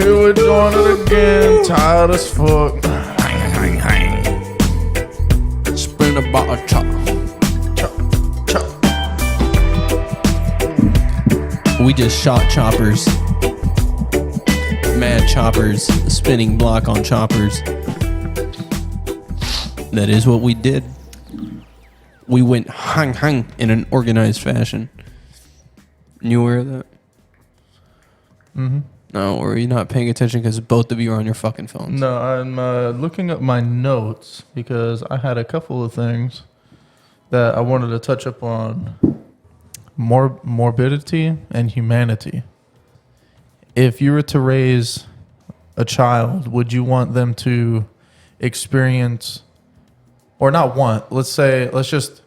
Here we doing it again, tired as fuck. Spin a bottle chop. We just shot choppers. Mad choppers. Spinning block on choppers. That is what we did. We went hang in an organized fashion. You aware of that? Mm-hmm. No, or are you not paying attention because both of you are on your fucking phones? No, I'm looking up my notes because I had a couple of things that I wanted to touch up on. Morbidity and humanity. If you were to raise a child, would you want them to experience, or not want, let's just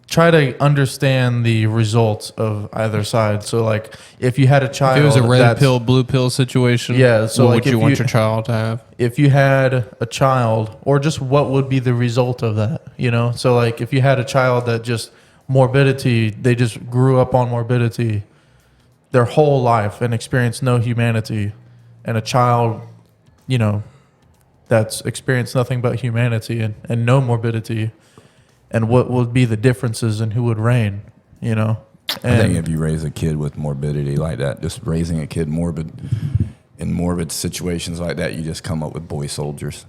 try to understand the results of either side. So like if you had a child, if it was a red pill, blue pill situation, yeah, so what like would you want your child to have? If you had a child, or just what would be the result of that, you know? So like if you had a child that just morbidity, they just grew up on morbidity their whole life and experienced no humanity, and a child, you know, that's experienced nothing but humanity and no morbidity, and what would be the differences in who would reign, you know? And I think if you raise a kid with morbidity like that, just raising a kid in morbid situations like that, you just come up with boy soldiers.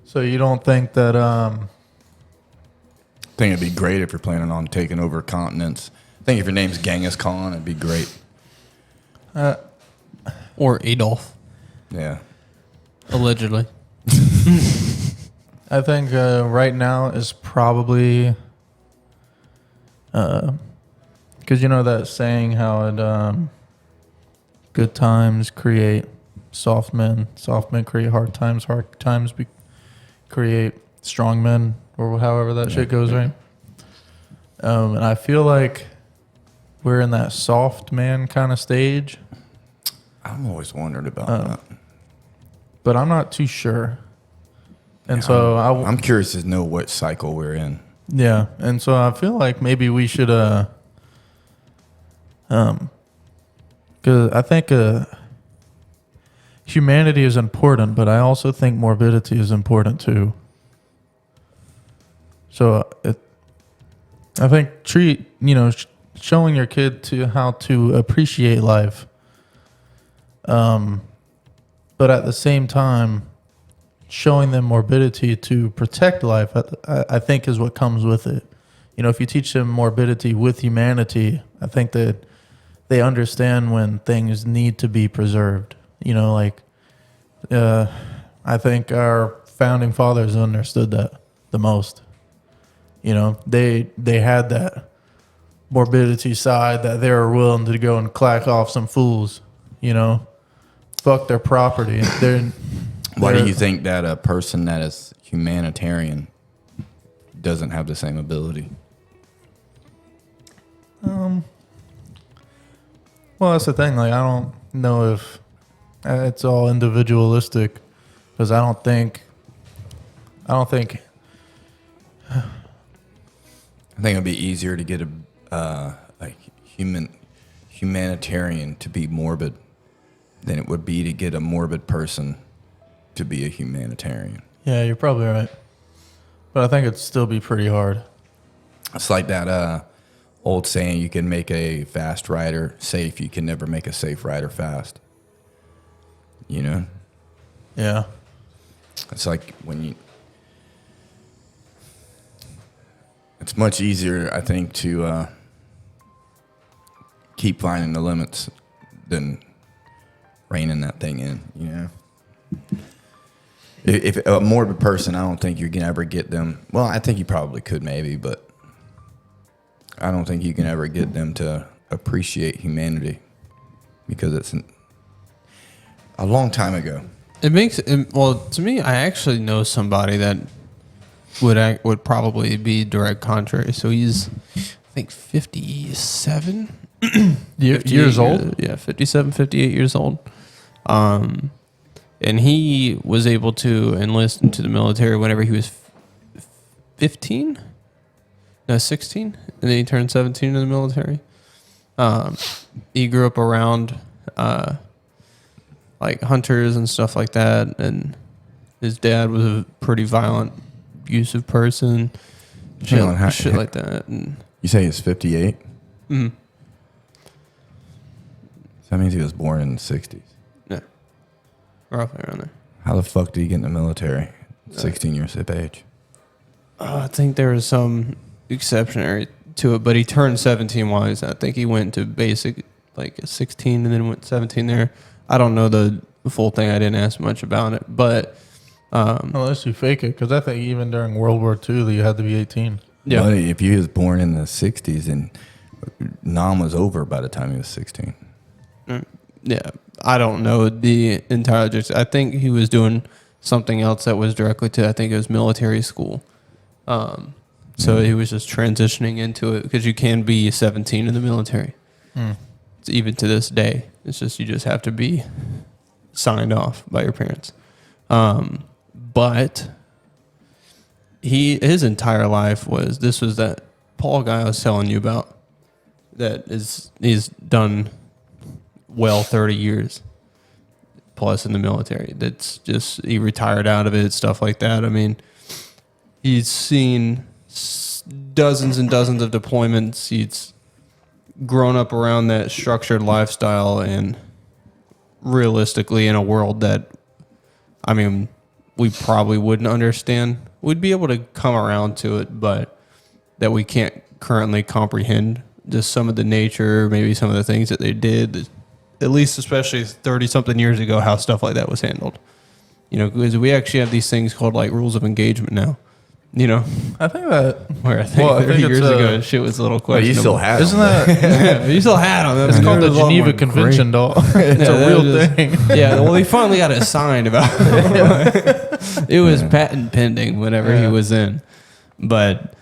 So you don't think that I think it'd be great if you're planning on taking over continents. I think if your name's Genghis Khan, it'd be great. Or Adolf, Yeah. allegedly. I think right now is probably because you know that saying how it good times create soft men create hard times create strong men, or however that shit goes, right? And I feel like we're in that soft man kind of stage. I'm always wondering about that. But I'm not too sure. And so I'm curious to know what cycle we're in. Yeah, and so I feel like maybe we should, because I think humanity is important, but I also think morbidity is important too. So I think showing your kid to how to appreciate life, but at the same time, showing them morbidity to protect life, I think is what comes with it. You know, if you teach them morbidity with humanity, I think that they understand when things need to be preserved. You know, like I think our founding fathers understood that the most. You know, they had that morbidity side that they were willing to go and clack off some fools, you know, fuck their property. Why do you think that a person that is humanitarian doesn't have the same ability? Well, that's the thing. Like, I don't know if it's all individualistic, because I don't think. I think it'd be easier to get a humanitarian to be morbid than it would be to get a morbid person to be a humanitarian. Yeah, you're probably right. But I think it'd still be pretty hard. It's like that old saying, you can make a fast rider safe, you can never make a safe rider fast. You know? Yeah. It's like it's much easier, I think, to keep finding the limits than reining that thing in, you know? If a morbid person, I don't think you can ever get them. Well, I think you probably could maybe, but I don't think you can ever get them to appreciate humanity, because it's a long time ago. Well, to me, I actually know somebody that would probably be direct contrary. So he's, I think, 57 years old. Yeah, 57, 58 years old. And he was able to enlist into the military whenever he was 15? No, 16? And then he turned 17 in the military. He grew up around like hunters and stuff like that. And his dad was a pretty violent, abusive person. Hang on, Shit like that. And You say he's 58? mhm. So that means he was born in the 60s. Yeah, roughly around there. How the fuck did he get in the military? 16 years of age. I think there was some exceptionary to it, but he turned 17 while he was. I think he went to basic like at 16 and then went 17 there. I don't know the full thing. I didn't ask much about it, but Unless you fake it, because I think even during World War II, you had to be 18. yeah, But if he was born in the 60s and Nam was over by the time he was 16. yeah. I don't know the entire. I think he was doing something else that was directly to. I think it was military school. So he was just transitioning into it because you can be 17 in the military. It's even to this day. It's just you just have to be signed off by your parents. But his entire life was that Paul guy I was telling you about he's done well 30 years plus in the military. That's just he retired out of it, stuff like that. I mean, he's seen dozens and dozens of deployments. He's grown up around that structured lifestyle and realistically in a world that, I mean, we probably wouldn't understand. We'd be able to come around to it, but that we can't currently comprehend just some of the nature, maybe some of the things that they did, at least especially 30-something years ago, how stuff like that was handled. You know, because we actually have these things called like rules of engagement now. You know, I think that. where I think Well, I 30 think years it's, ago, shit was a little But questionable. you still had Isn't him. that? Yeah, you still had them. It's called the There's a lot Geneva more Convention, dog. It's Yeah, a they're real just- thing. Yeah, well, he finally got it signed about. It was patent pending whenever he was in, but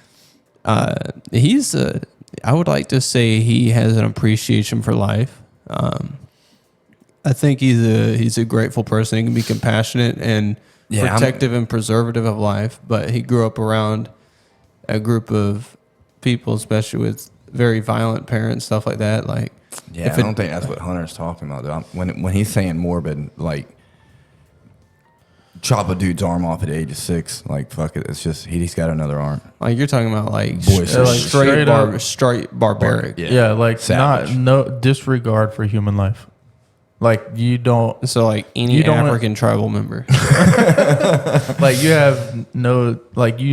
he's. I would like to say he has an appreciation for life. I think he's a grateful person. He can be compassionate and protective and preservative of life. But he grew up around a group of people, especially with very violent parents, stuff like that. Like, Yeah, I don't think that's what Hunter's talking about. Though. When he's saying morbid, like chop a dude's arm off at the age of 6, like fuck it, it's just he's got another arm. like you're talking about like Boys, like straight up- straight barbaric. Yeah, like Savage. no disregard for human life. Like you don't So like any You don't- African tribal member. like you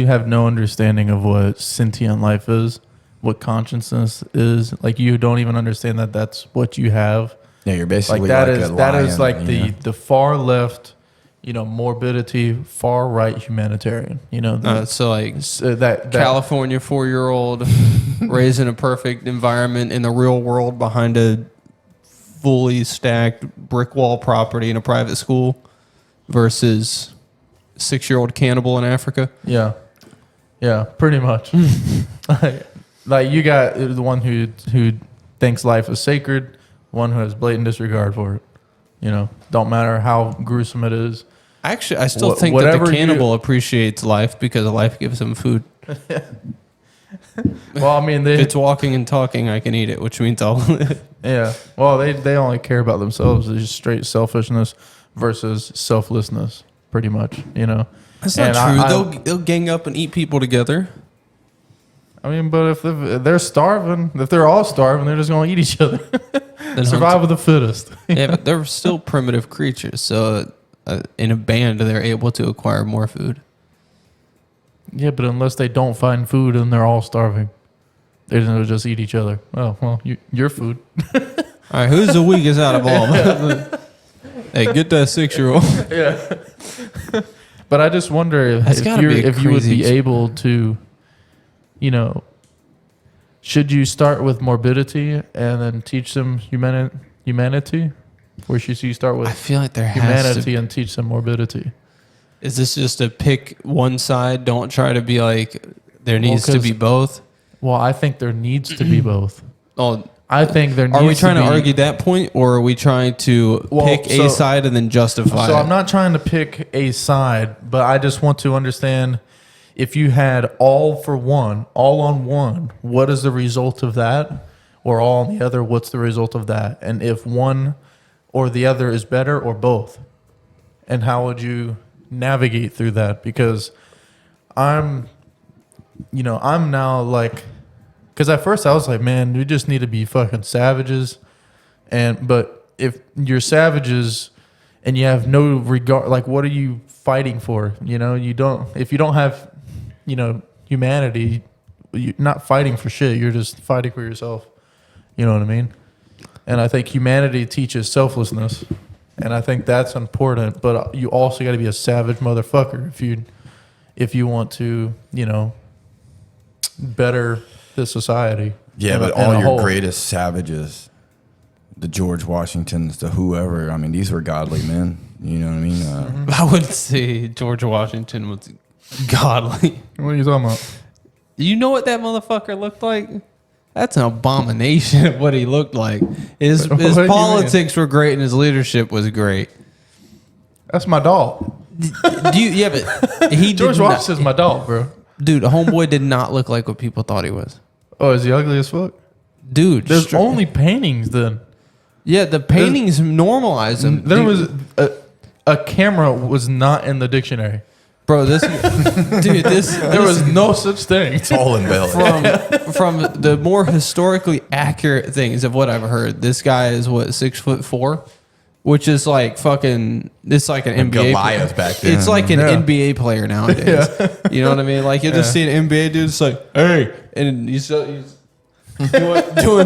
have no understanding of what sentient life is, what consciousness is. Like you don't even understand that that's what you have. Yeah, you're basically Like that like is a that is lion, like you know? the far left, morbidity, far right humanitarian. So like That California 4-year-old raised in a perfect environment in the real world behind a fully stacked brick wall property in a private school versus 6-year-old cannibal in Africa. Yeah, pretty much. like you got the one who thinks life is sacred, one who has blatant disregard for it. Don't matter how gruesome it is. Actually, I still think that whatever the you- cannibal appreciates life because life gives him food. Well, I mean, If it's walking and talking, I can eat it, which means I'll live. yeah. Well, they only care about themselves. It's just straight selfishness versus selflessness, pretty much. That's not true. They'll gang up and eat people together. I mean, but if they're starving, if they're all starving, they're just going to eat each other. Then Survival of the fittest. Yeah, but they're still primitive creatures. So in a band, they're able to acquire more food. Yeah, but unless they don't find food and they're all starving, they're going to just eat each other. Oh, well, your food. All right, who's the weakest out of all? Hey, get that 6-year-old. Yeah. But I just wonder That's gotta be a if you would crazy be able to, should you start with morbidity and then teach them humanity? Or should you start I with feel like there has humanity to. and teach them morbidity? Is this just a pick one side? Don't try to be like there needs to 'cause- be both. Well, I think there needs to be both. Oh, I think there needs are we trying to be, argue that point, or are we trying to pick so- a side and then justify So it? I'm not trying to pick a side, but I just want to understand if you had all on one, what is the result of that? Or all on the other, what's the result of that? And if one or the other is better, or both? And how would you navigate through that? Because I'm now like, because at first I was like, man, we just need to be fucking savages. But if you're savages and you have no regard, like, what are you fighting for? You know, if you don't have, humanity, you're not fighting for shit. You're just fighting for yourself. You know what I mean? And I think humanity teaches selflessness. And I think that's important, but you also got to be a savage motherfucker if you want to, better the society. Yeah, but all your greatest savages, the George Washingtons, the whoever, I mean, these were godly men. You know what I mean? I wouldn't say George Washington was godly. What are you talking about? You know what that motherfucker looked like? That's an abomination of what he looked like. His politics were great and his leadership was great. That's my dog. But George Washington's my dog, bro. Dude, homeboy did not look like what people thought he was. Oh, is he ugly as fuck? Dude, there's only paintings then. Yeah, the paintings normalized him. There was a camera was not in the dictionary. Bro, there was no such thing. It's all embellished. From the more historically accurate things of what I've heard, this guy is 6'4", which is like fucking. It's like an NBA Goliath back then. It's like an NBA player nowadays. Yeah. You know what I mean? Like you just see an NBA dude. It's like, hey, and he's doing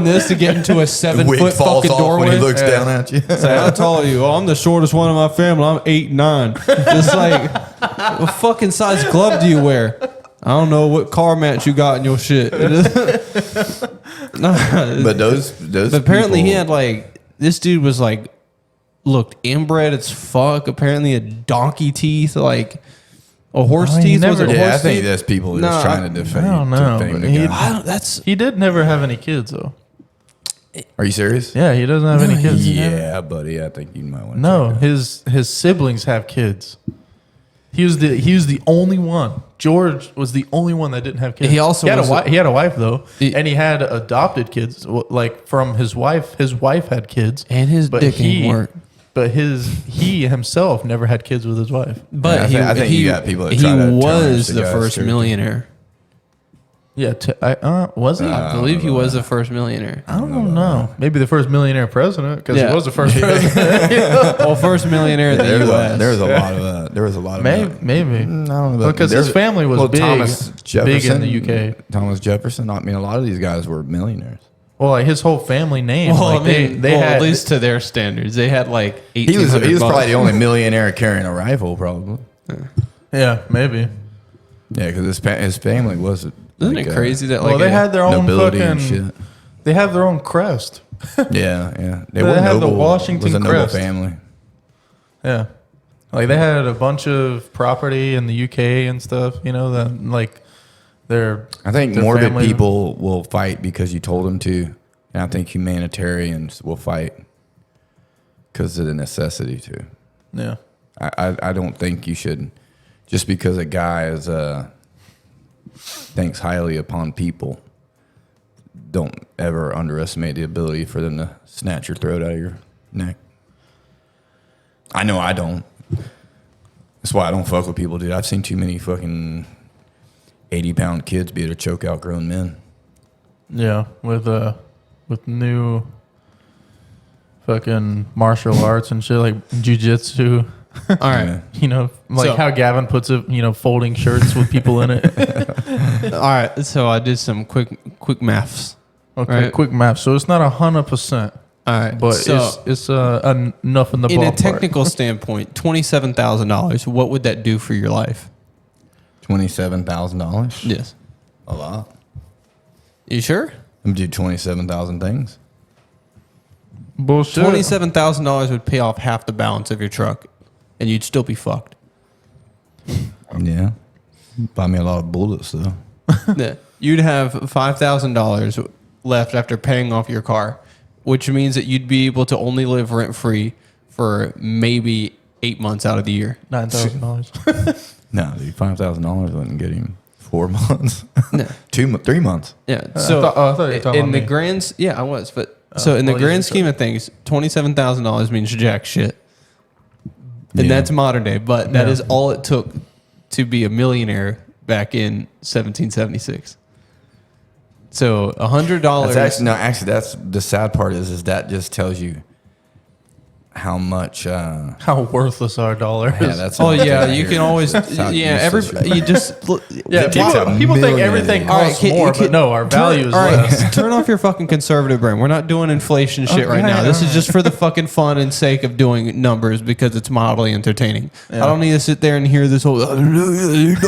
this to get into a 7-foot fucking doorway. When he looks down at you. It's like, how tall are you? Oh, I'm the shortest one in my family. I'm 8'9". It's like, what fucking size glove do you wear? I don't know what car match you got in your shit. But those apparently people, he had like, this dude was like, looked inbred as fuck. Apparently had donkey teeth, like a horse teeth. Was it horse I think teeth? that's people just trying to defend. I don't know. He did never have any kids though. Are you serious? Yeah, he doesn't have any kids. Yeah, buddy. I think you might want to. No, his siblings have kids. He was the only one. George was the only one that didn't have kids. He also he had a wife though, and he had adopted kids like from his wife. His wife had kids, and his dick ain't work. But he himself never had kids with his wife. But I think you got people that try to was turn the first millionaire. Yeah, was he? I believe he was the first millionaire. I don't know. Maybe the first millionaire president because he was the first president. Well, first millionaire in the U.S. There was a lot of. There was a lot of. Maybe. I don't know because his family was big, Thomas Jefferson, big in the UK. Thomas Jefferson. I mean, a lot of these guys were millionaires. Well, like his whole family name. Well, like they had, at least to their standards, they had like 1,800 He was probably the only millionaire carrying a rifle, probably. Yeah, maybe. Yeah, because his family was. Isn't it crazy that like they had their own nobility fucking and shit. They have their own crest. Yeah. They had the Washington was a noble crest. family. Yeah, like they had a bunch of property in the UK and stuff. You know that like their. I think their morbid family. people will fight because you told them to, and I think humanitarians will fight because of the necessity to. Yeah, I don't think you should just because a guy is thinks highly upon people. Don't ever underestimate the ability for them to snatch your throat out of your neck. I know I don't. That's why I don't fuck with people, dude. I've seen too many fucking 80-pound kids be able to choke out grown men. Yeah, with new fucking martial arts and shit like jujitsu. all right, You know, like how Gavin puts it. You know, folding shirts with people in it. all right. So I did some quick maths. Okay, Right. quick math. So it's not 100%, All right, but so it's enough in the in ballpark. a technical standpoint, $27,000. What would that do for your life? $27,000. Yes. A lot. You sure? I'm do 27,000 things. Bullshit. $27,000 would pay off half the balance of your truck, and you'd still be fucked. Yeah. Buy me a lot of bullets though. Yeah. You'd have $5,000 left after paying off your car, which means that you'd be able to only live rent free for maybe 8 months out of the year. $9,000. No, dude, $5,000 wouldn't get him 4 months. No. 3 months. Yeah. So I thought you were talking in about the me. grands, yeah, I was, but So in the well, grand yes, scheme of things, $27,000 means jack shit. And that's modern day, but that is all it took to be a millionaire back in 1776. So $100. Actually, that's the sad part is that just tells you how much. how worthless our dollar is. Yeah, that's. Oh all it yeah, tells you can always you just Yeah, takes a people think million everything of costs these. more, but no, our value is less. Turn off your fucking conservative brain. We're not doing inflation shit right Okay, now. This is alright. just for the fucking fun and sake of doing numbers because it's mildly entertaining. I don't need to sit there and hear this whole government.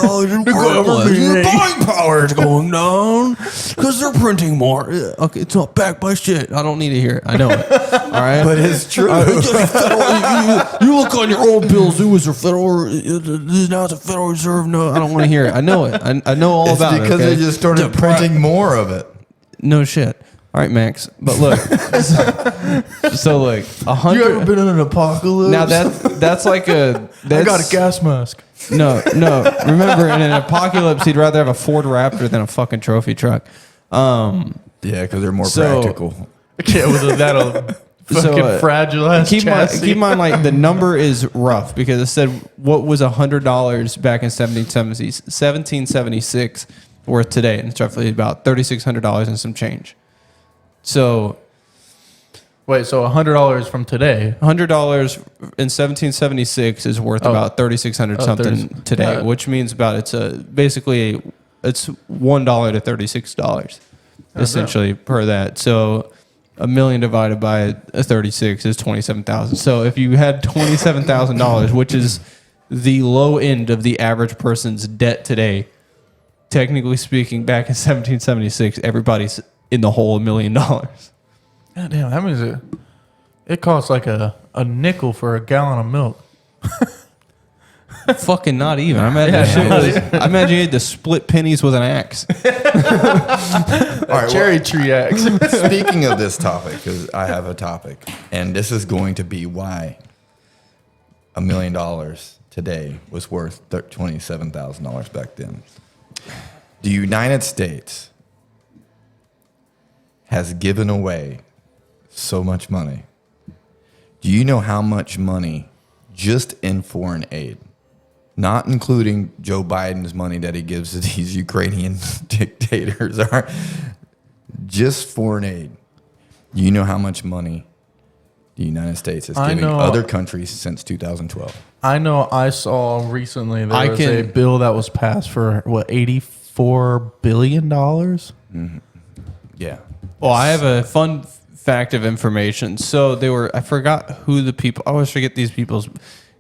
buying power is going down because they're printing more. Okay, it's not backed by shit. I don't need to hear it. I know it. All right, But it's true. you look on your old bills. It was a federal. Now it's a Federal Reserve. No, I don't want to hear it. I know it. I know all It's about it. because okay? they just started printing more of it. No shit. All right, Max. But look, so look, 100. been in an apocalypse? Now that's like a. That's, I got a gas mask. No. Remember, in an apocalypse, he'd rather have a Ford Raptor than a fucking trophy truck. Yeah, because they're more So- practical. Yeah, with that fucking fragile ass keep chassis. in mind, like the number is rough because it said what was $100 back in 1776 worth today, and it's roughly about $3,600 and some change. So Wait, so $100 from today? $100 in 1776 is worth about 3,600 something today, which means about it's $1 to $36 essentially per that. So $1 million divided by 36 is 27,000. So if you had $27,000, which is the low end of the average person's debt today, technically speaking, back in 1776, everybody's in the hole $1 million. God damn, that means it costs like a nickel for a gallon of milk. Fucking not even. I imagine you had to split pennies with an axe. All right, Cherry tree axe. speaking of this topic, because I have a topic, and this is going to be why $1 million today was worth $27,000 back then. The United States has given away so much money. Do you know how much money just in foreign aid, not including Joe Biden's money that he gives to these Ukrainian dictators, are just foreign aid? Do you know how much money the United States has given other countries since 2012? I know I saw recently there was a can- bill that was passed for, what, $84 billion? Yeah. Well, I have a fun fact of information. So I forgot who the people, I always forget these people's,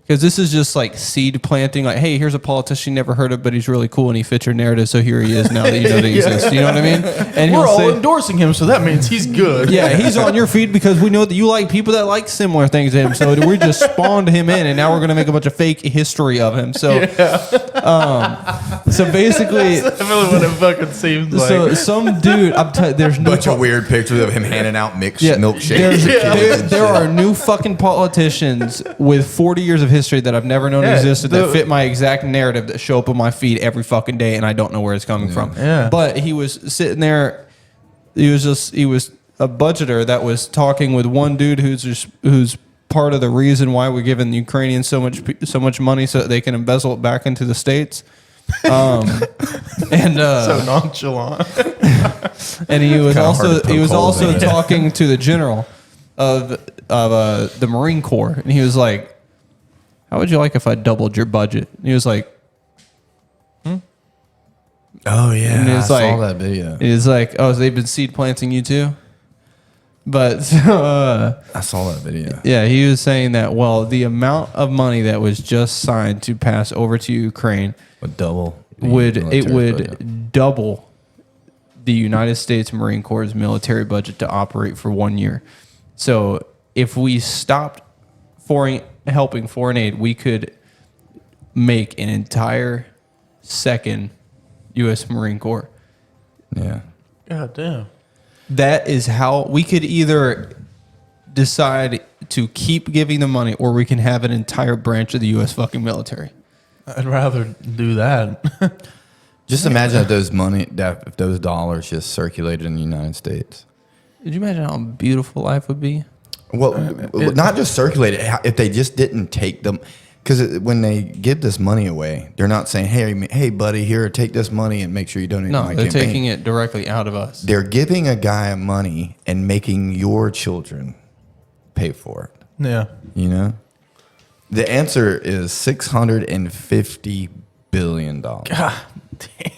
because this is just like seed planting. Like, hey, here's a politician you never heard of, but he's really cool and he fits your narrative. So here he is now that you know that he exists. You know what I mean? And We're he'll all say, endorsing him, so that means he's good. yeah, he's on your feed because we know that you like people that like similar things to him. So we just spawned him in, and now we're going to make a bunch of fake history of him. So, so basically, That's definitely what it fucking seems like. so some dude, there's no Bunch of weird pictures of him handing out milkshakes. to kids and There shit. are new fucking politicians with 40 years of history that I've never known existed that fit my exact narrative that show up on my feed every fucking day, and I don't know where it's coming from. Yeah. But he was sitting there. He was a budgeter that was talking with one dude who's part of the reason why we're giving the Ukrainians so much money so that they can embezzle it back into the states. And so nonchalant. and he was Kinda hard to poke he was holes also in it. talking to the general of the Marine Corps, and he was like, "How would you like if I doubled your budget?" And he was like, Oh yeah, And I it's saw like- that video. "He's like, oh, so they've been seed planting you too." But I saw that video. yeah, he was saying that the amount of money that was just signed to pass over to Ukraine Would double. the would military budget. double the United States Marine Corps' military budget to operate for 1 year. So if we stopped helping foreign aid, we could make an entire second U.S. Marine Corps. Yeah. God damn. That is how we could either decide to keep giving the money, or we can have an entire branch of the U.S. fucking military. I'd rather do that. Just imagine if those dollars just circulated in the United States. Could you imagine how beautiful life would be? Well, not just circulate it. If they just didn't take them, because when they give this money away, they're not saying, "Hey, buddy, here, take this money and make sure you donate to my No, they're campaign." taking it directly out of us. They're giving a guy money and making your children pay for it. Yeah. You know, the answer is $650 billion. God damn.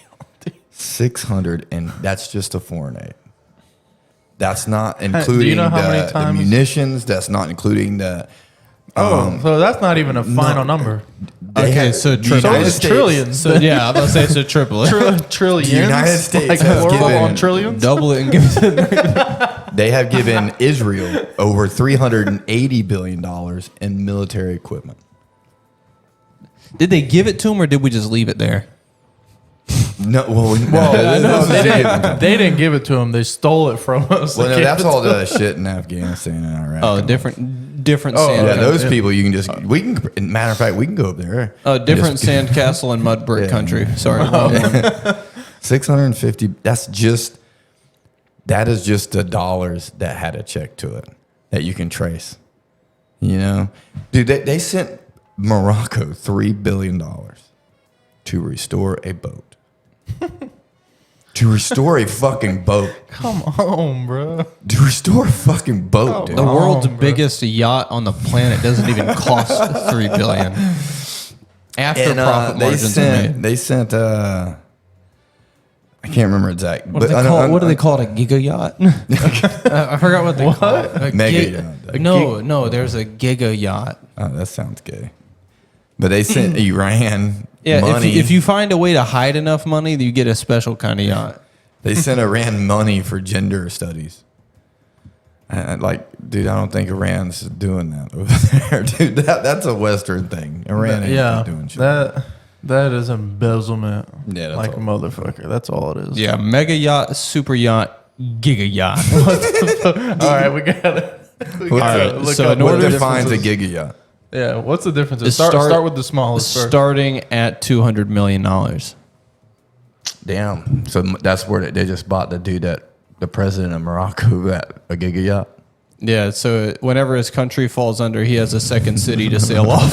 600, and that's just a foreign aid. That's not including Do you know how many the times- munitions. That's not including the. So that's not even a final number. Okay, so the triple. So United it's States- trillions. So yeah, I'm about to say it's a triple. Trillions. The United States like has plural given- on trillions. Double it and give it to They have given Israel over $380 billion in military equipment. Did they give it to him or did we just leave it there? No, Well, they didn't give it to him. They stole it from us. Well, They no, gave that's it all to the shit in Afghanistan and Iraq. Oh, Come on. different Oh, sand. Yeah, those yeah. people you can just we can. Matter of fact, we can go up there. Different Just- sandcastle and mud brick Yeah. country. Sorry. 650. That is just the dollars that had a check to it that you can trace. You know, dude, they sent Morocco $3 billion to restore a boat. To restore a fucking boat. Come on, bro. To restore a fucking boat, dude. The world's bro. biggest yacht on the planet doesn't even cost $3 billion. After And profit they margins are made. sent I can't remember exact. What do they call it? A giga yacht? I forgot what they call it. A Mega gig- yacht. No, there's a giga yacht. Oh, that sounds gay. But they sent Iran Yeah, money. if you find a way to hide enough money, you get a special kind of yacht. They sent Iran money for gender studies. Dude, I don't think Iran's doing that over there, dude. That's a Western thing. Iran ain't Yeah, doing shit. that is embezzlement. Yeah, that's like a all. motherfucker. That's all it is. Yeah, mega yacht, super yacht, giga yacht. All right, we got it. right, so in What order- defines a gigayacht? Yeah, what's the difference? It's Start with the smallest first. Starting at $200 million. Damn. So that's where they just bought the dude that the president of Morocco at a gigayacht. Yeah, so whenever his country falls under, he has a second city to sail off.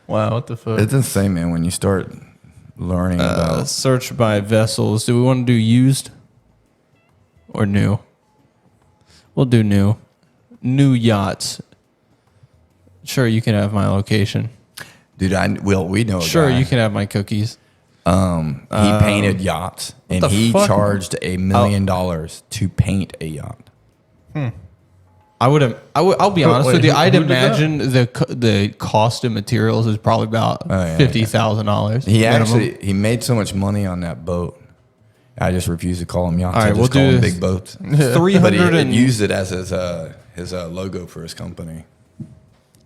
Wow, what the fuck? It's insane, man. When you start learning about Search by vessels. Do we want to do used or new? We'll do new. New yachts. Sure, you can have my location. dude, we know a Sure, guy. you can have my cookies. He painted yachts, and the he fuck? charged $1 million to paint a yacht. I'll be honest wait, with you. who- I'd who did that? imagine the cost of materials is probably about yeah, $50,000. He minimum. actually made so much money on that boat. I just refuse to call them yachts. All right, I just we'll call do them this. big boats. 300 But he and used it as his logo for his company.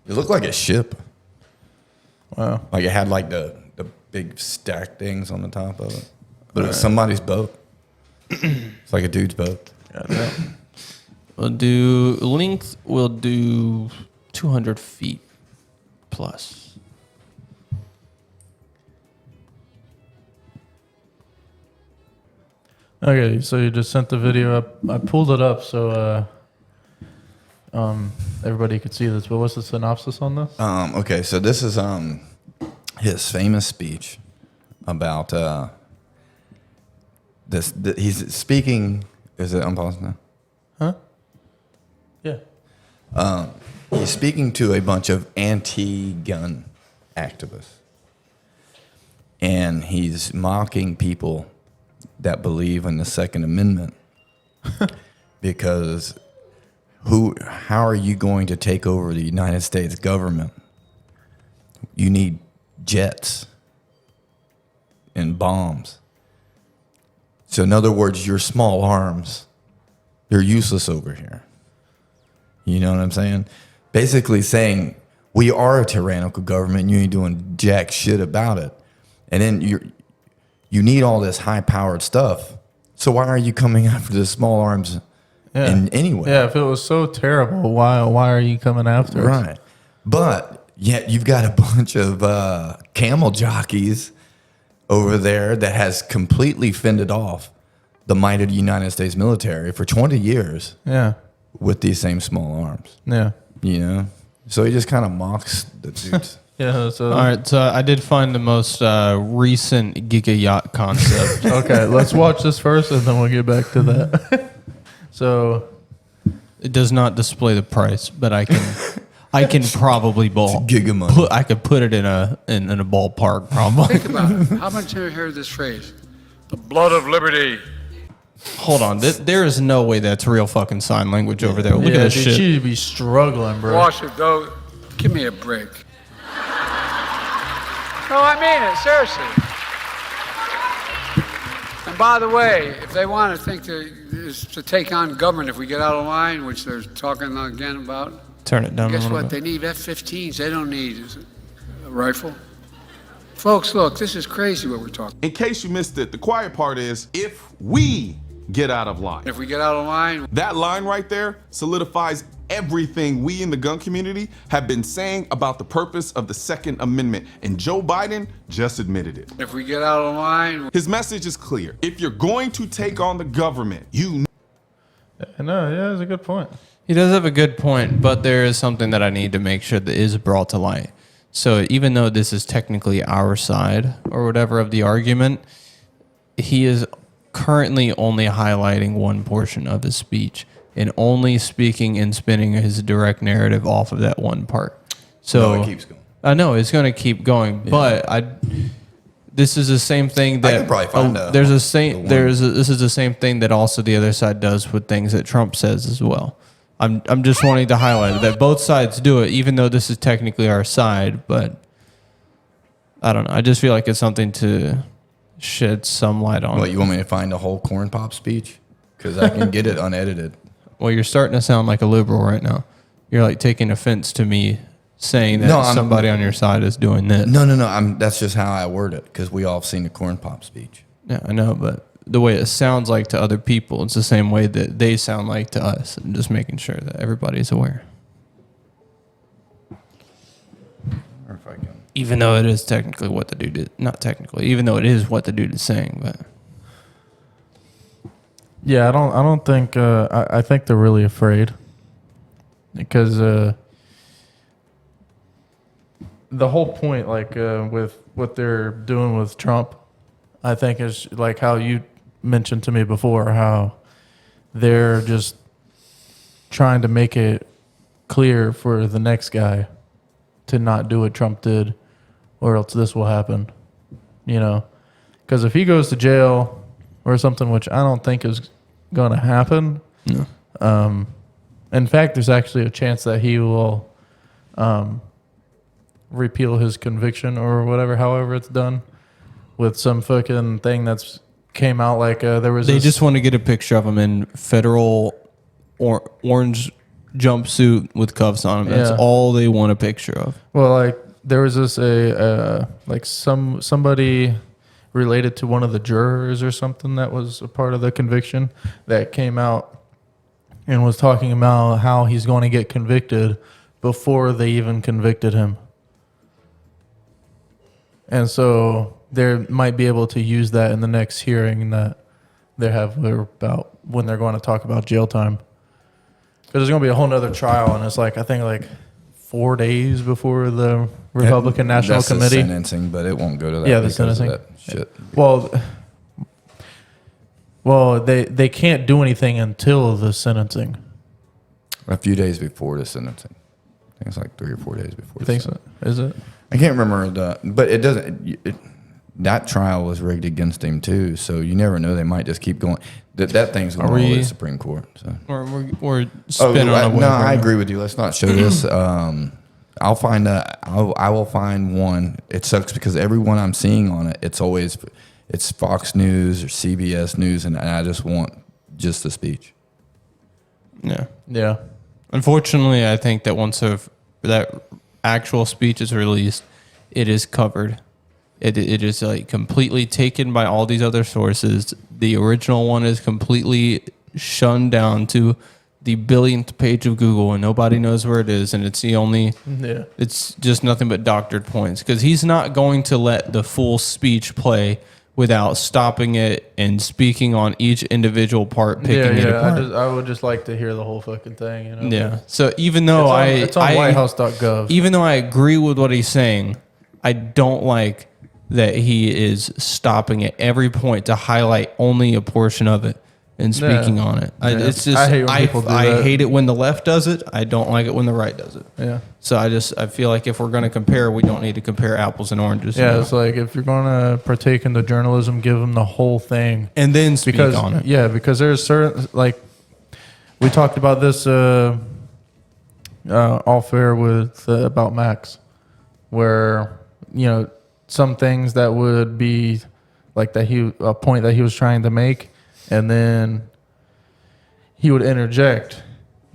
It looked like a ship. Wow. Like it had like the big stack things on the top of it. But it was somebody's boat. It's like a dude's boat. we'll do length. We'll do 200 feet plus. Okay, so you just sent the video up. I pulled it up so everybody could see this. But what's the synopsis on this? Okay, so this is his famous speech about this. He's speaking. Is it unpaused now? Huh? Yeah. He's speaking to a bunch of anti-gun activists, and he's mocking people that believe in the Second Amendment because how are you going to take over the United States government? You need jets and bombs. So in other words, your small arms, they're useless over here. You know what I'm saying? Basically saying, we are a tyrannical government, you ain't doing jack shit about it. And then you need all this high-powered stuff. So why are you coming after the small arms in any way? Yeah, if it was so terrible, why are you coming after us? Right. But yet you've got a bunch of camel jockeys over there that has completely fended off the might of the United States military for 20 years Yeah. with these same small arms. Yeah. You know, so he just kind of mocks the dudes. Yeah. So All right, so I did find the most recent Giga Yacht concept. okay, let's watch this first, and then we'll get back to that. So It does not display the price, but I can probably Giga money. I could put it in a ballpark probably. Think about it. How much have you heard this phrase? The blood of liberty. Hold on, there is no way that's real fucking sign language over there. Look yeah, at this dude, shit. she'd be struggling, bro. Wash it, though. Give me a break. No, I mean it, seriously. And by the way, if they want to think to take on government if we get out of line, which they're talking again about, Turn it down a guess little what? bit. They need F-15s. They don't need a rifle. Folks, look, this is crazy what we're talking. In case you missed it, the quiet part is if we get out of line. If we get out of line, That line right there solidifies everything we in the gun community have been saying about the purpose of the Second Amendment. And Joe Biden just admitted it. if we get out of line, His message is clear. If you're going to take on the government, you No, yeah, that's a good point. He does have a good point, but there is something that I need to make sure that is brought to light. So even though this is technically our side or whatever of the argument, he is currently only highlighting one portion of his speech and only speaking and spinning his direct narrative off of that one part. So No, it keeps going. I know it's going to keep going, but this is the same thing that could probably find a- there's a the same one. this is the same thing that also the other side does with things that Trump says as well. I'm just wanting to highlight that both sides do it, even though this is technically our side. But I don't know. I just feel like it's something to shed some light on. What, you want me to find the whole corn pop speech? Because I can get it unedited. Well, you're starting to sound like a liberal right now. You're like taking offense to me saying that No, I'm- somebody on your side is doing this. No. That's just how I word it because we all have seen the corn pop speech. Yeah, I know, but the way it sounds like to other people, it's the same way that they sound like to us. And just making sure that everybody's aware. Or if I can. Even though it is technically what the dude is, not technically, even though it is what the dude is saying, but Yeah, I don't think. I think they're really afraid because the whole point, like with what they're doing with Trump, I think is like how you mentioned to me before, how they're just trying to make it clear for the next guy to not do what Trump did, or else this will happen. You know, because if he goes to jail or something, which I don't think is going to happen. no. In fact, there's actually a chance that he will repeal his conviction or whatever, however it's done, with some fucking thing that's came out like there was. They this, just want to get a picture of him in federal orange jumpsuit with cuffs on him. That's Yeah. all they want a picture of. well, like there was this like somebody related to one of the jurors or something that was a part of the conviction that came out and was talking about how he's going to get convicted before they even convicted him. And so they might be able to use that in the next hearing that they're about when they're going to talk about jail time. Because there's going to be a whole nother trial, and it's like, I think like 4 days before the Republican National That's Committee. the sentencing, but it won't go to that. Yeah, the because of sentencing. that shit. Well, they can't do anything until the sentencing. A few days before the sentencing. I think it's like 3 or 4 days before. You the think so? Is it? I can't remember but it doesn't. That trial was rigged against him too, so you never know. They might just keep going. That thing's going all the way to the Supreme Court. So. We're spinning on a web no, right I now. agree with you. Let's not show this. I'll find I will find one. It sucks because every one I'm seeing on it, it's Fox News or CBS News, and I just want just the speech. Yeah. Yeah. Unfortunately, I think that once that actual speech is released, it is covered. It is like completely taken by all these other sources. The original one is completely shunned down to the billionth page of Google, and nobody knows where it is. And it's it's just nothing but doctored points because he's not going to let the full speech play without stopping it and speaking on each individual part, picking it apart. I would just like to hear the whole fucking thing. You know? Yeah. So even though it's on whitehouse.gov. even though I agree with what he's saying, I don't like that he is stopping at every point to highlight only a portion of it and speaking on it. It's just I hate when people do that. I hate it when the left does it. I don't like it when the right does it. Yeah. So I feel like if we're going to compare, we don't need to compare apples and oranges. Yeah, you know? it's like if you're going to partake in the journalism, give them the whole thing. And then speak on it. Yeah, because there's certain, like, we talked about this off air with about Max, where, you know, some things that would be like a point that he was trying to make, and then he would interject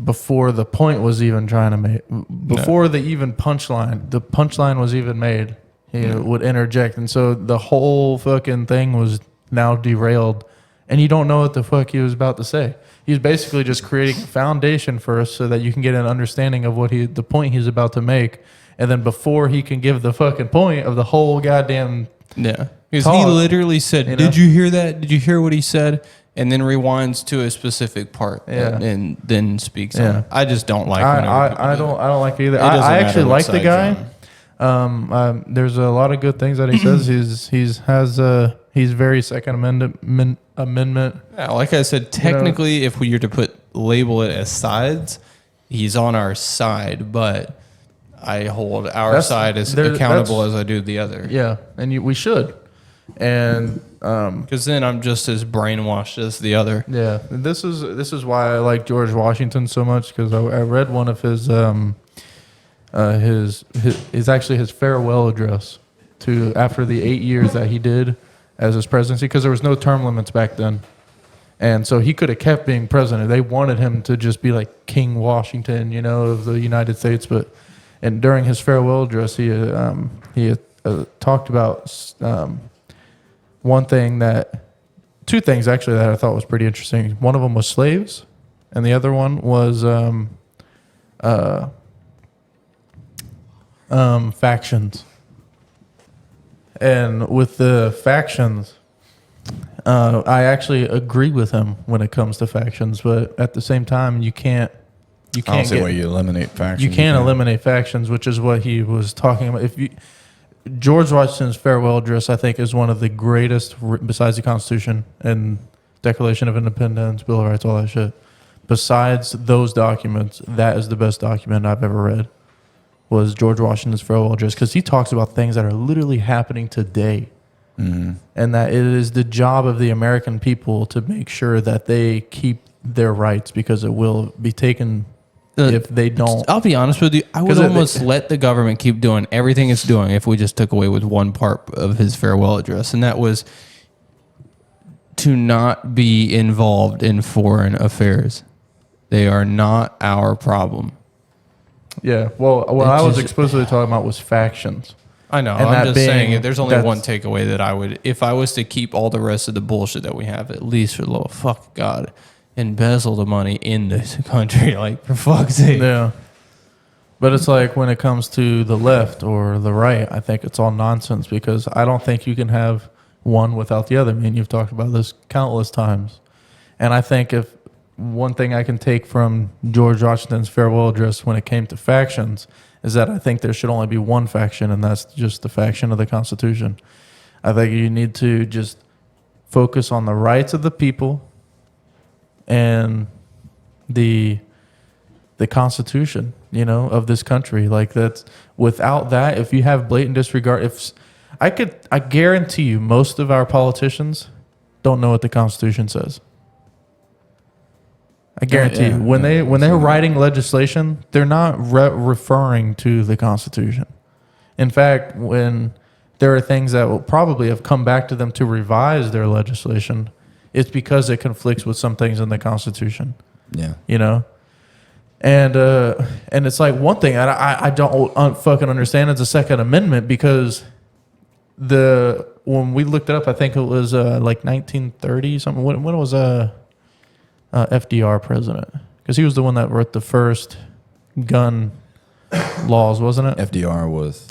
before the point was even trying to make, before the punchline was even made. He would interject, and so the whole fucking thing was now derailed, and you don't know what the fuck he was about to say. He's basically just creating a foundation first so that you can get an understanding of the point he's about to make, and then before he can give the fucking point of the whole goddamn because talk, he literally said, you know? "Did you hear that? Did you hear what he said?" And then rewinds to a specific part, and then speaks on it. I just don't like. I don't like it either. I actually like the guy. There's a lot of good things that he says. He's very Second Amendment. Yeah, like I said, technically, if we were to label it as sides, he's on our side, but I hold our side as accountable as I do the other. Yeah, and we should. And because then I'm just as brainwashed as the other. Yeah, this is why I like George Washington so much, because I read one of his actually his farewell address to after the 8 years that he did as his presidency, because there was no term limits back then, and so he could have kept being president. They wanted him to just be like King Washington, you know, of the United States, and during his farewell address, he talked about two things actually that I thought was pretty interesting. One of them was slaves, and the other one was factions. And with the factions, I actually agree with him when it comes to factions, but at the same time, you can't. I don't see why you eliminate factions. You can't eliminate factions, which is what he was talking about. George Washington's farewell address, I think, is one of the greatest, besides the Constitution and Declaration of Independence, Bill of Rights, all that shit. Besides those documents, that is the best document I've ever read, was George Washington's farewell address, because he talks about things that are literally happening today. Mm-hmm. And that it is the job of the American people to make sure that they keep their rights, because it will be taken if they don't. I'll be honest with you. I would almost let the government keep doing everything it's doing if we just took away with one part of his farewell address, and that was to not be involved in foreign affairs. They are not our problem. Yeah. Well, what I was explicitly talking about was factions. I know. I'm just saying there's only one takeaway that I would, if I was to keep all the rest of the bullshit that we have, at least for the love of fuck God, embezzle the money in this country, like, for fuck's sake. Yeah. But it's like when it comes to the left or the right, I think it's all nonsense, because I don't think you can have one without the other. I mean, you've talked about this countless times. And I think if one thing I can take from George Washington's farewell address when it came to factions is that I think there should only be one faction, and that's just the faction of the Constitution. I think you need to just focus on the rights of the people and the Constitution, you know, of this country. Like, that's, without that, if you have blatant disregard, I guarantee you most of our politicians don't know what the Constitution says. I guarantee you, when they're writing legislation, they're not referring to the Constitution. In fact, when there are things that will probably have come back to them to revise their legislation, it's because it conflicts with some things in the Constitution. Yeah, you know, and it's like one thing I don't fucking understand is the Second Amendment, because when we looked it up, I think it was like 1930 something. When was FDR president? Because he was the one that wrote the first gun laws, wasn't it? FDR was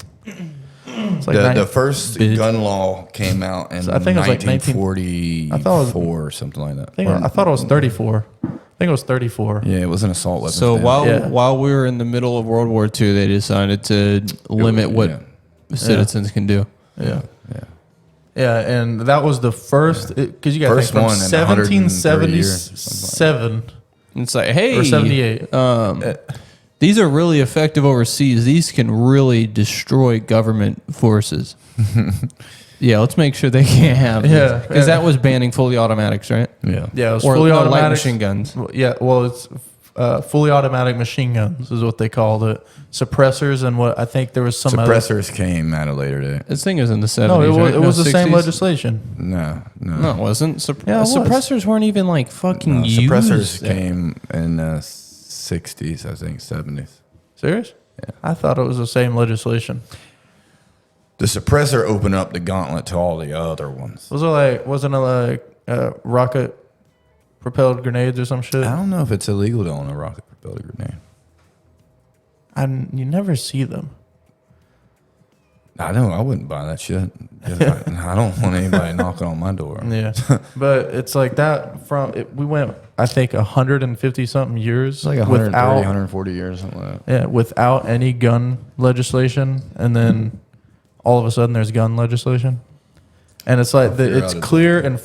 It's like The first gun law came out in I think it was like 1944 I thought it was- or something like that. I thought it was 34. I think it was 34. Yeah, it was an assault weapon. So ban. while we were in the middle of World War II, they decided to limit what citizens can do. Yeah. Yeah, and that was the first, because you got to think First from one in 130 years, 1777 It's like, hey, or 78. these are really effective overseas. These can really destroy government forces. Yeah, let's make sure they can't have this. Because that was banning fully automatics, right? Yeah. Yeah, it was Or fully light automatic machine guns. Yeah, well, it's fully automatic machine guns is what they called it. Suppressors and what I think there was some Suppressors came at a later date. This thing was in the 70s, No, right? it was the same 60s? legislation. No. No, it wasn't. Yeah, it was. Suppressors weren't even like fucking used. Suppressors came in the 60s, I think, 70s. Serious? Yeah. I thought it was the same legislation. The suppressor opened up the gauntlet to all the other ones. Wasn't it like rocket propelled grenades or some shit? I don't know if it's illegal to own a rocket propelled grenade. You never see them. I know. I wouldn't buy that shit. I don't want anybody knocking on my door. Yeah, but it's like that. We went, I think, 150 something years, It's like 130, without 140 years, something like that. yeah, without any gun legislation, and then all of a sudden there's gun legislation, and it's like it's clear and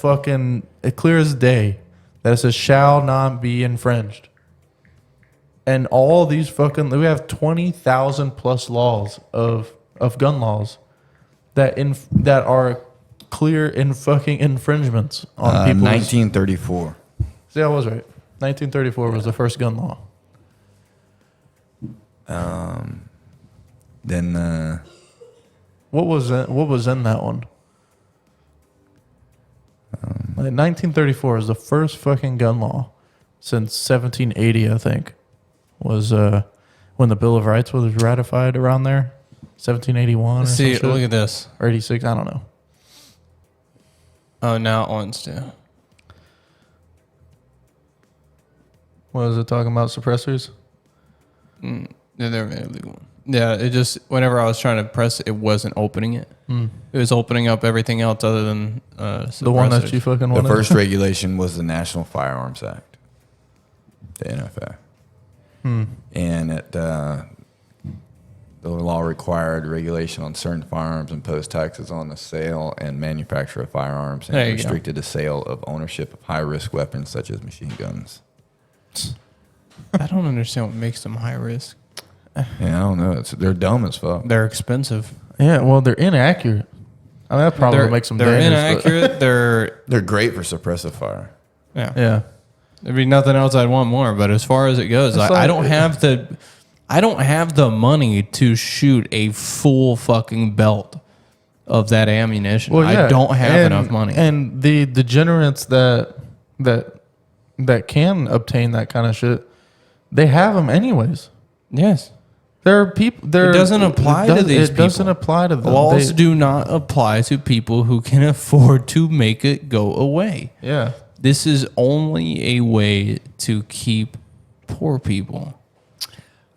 clear as day that it says shall not be infringed. And all these we have 20,000 plus laws of gun laws that are clear in fucking infringements on people. 1934. See, I was right. 1934 was the first gun law. Then What was in that one? Like 1934 is the first fucking gun law since 1780, I think. Was when the Bill of Rights was ratified around there, 1781. Or See, some shit. look at this. Or 86. I don't know. Oh, now it wants to. What was it talking about? Suppressors? Yeah, they're made illegal. Yeah, it just whenever I was trying to press it, it wasn't opening it. It was opening up everything else other than The one that you fucking the wanted? first regulation was the National Firearms Act, the NFA. And the law required regulation on certain firearms, imposed taxes on the sale and manufacture of firearms, and restricted the sale of ownership of high-risk weapons such as machine guns. I don't understand what makes them high risk. Yeah, I don't know. They're dumb as fuck. They're expensive. Yeah, well, they're inaccurate. I mean, that probably makes them They're dangerous. but- inaccurate. They're great for suppressive fire. Yeah. There'd be nothing else I'd want more. But as far as it goes, I don't have the money to shoot a full fucking belt of that ammunition. Well, yeah. I don't have And- enough money. And the degenerates that can obtain that kind of shit, they have them anyways. Yes. There are people. It doesn't apply to these people. It doesn't apply to them. Laws do not apply to people who can afford to make it go away. Yeah. This is only a way to keep poor people.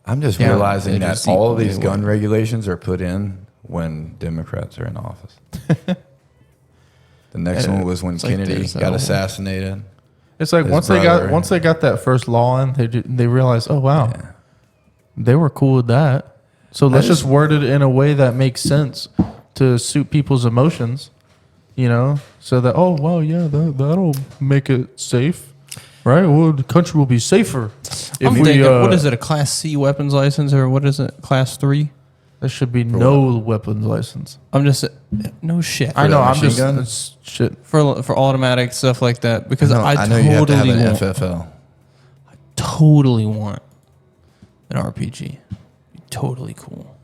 I'm just Yeah, realizing they that just all of equally these gun regulations are put in when Democrats are in office. The next one was when It's like Kennedy there's that got whole- assassinated. It's like His once brother. they got that first law in, they realized, oh wow, they were cool with that. So let's just word it in a way that makes sense to suit people's emotions, so that oh yeah, that'll make it safe, right? Well, the country will be safer I'm thinking, what is it, a Class C weapons license or what is it, Class 3? There should be no weapons license. I'm just, no shit. I know. I'm machine just gun? it's shit. For automatic stuff like that because I know you have to have totally an want, FFL. totally want an RPG. Be totally cool.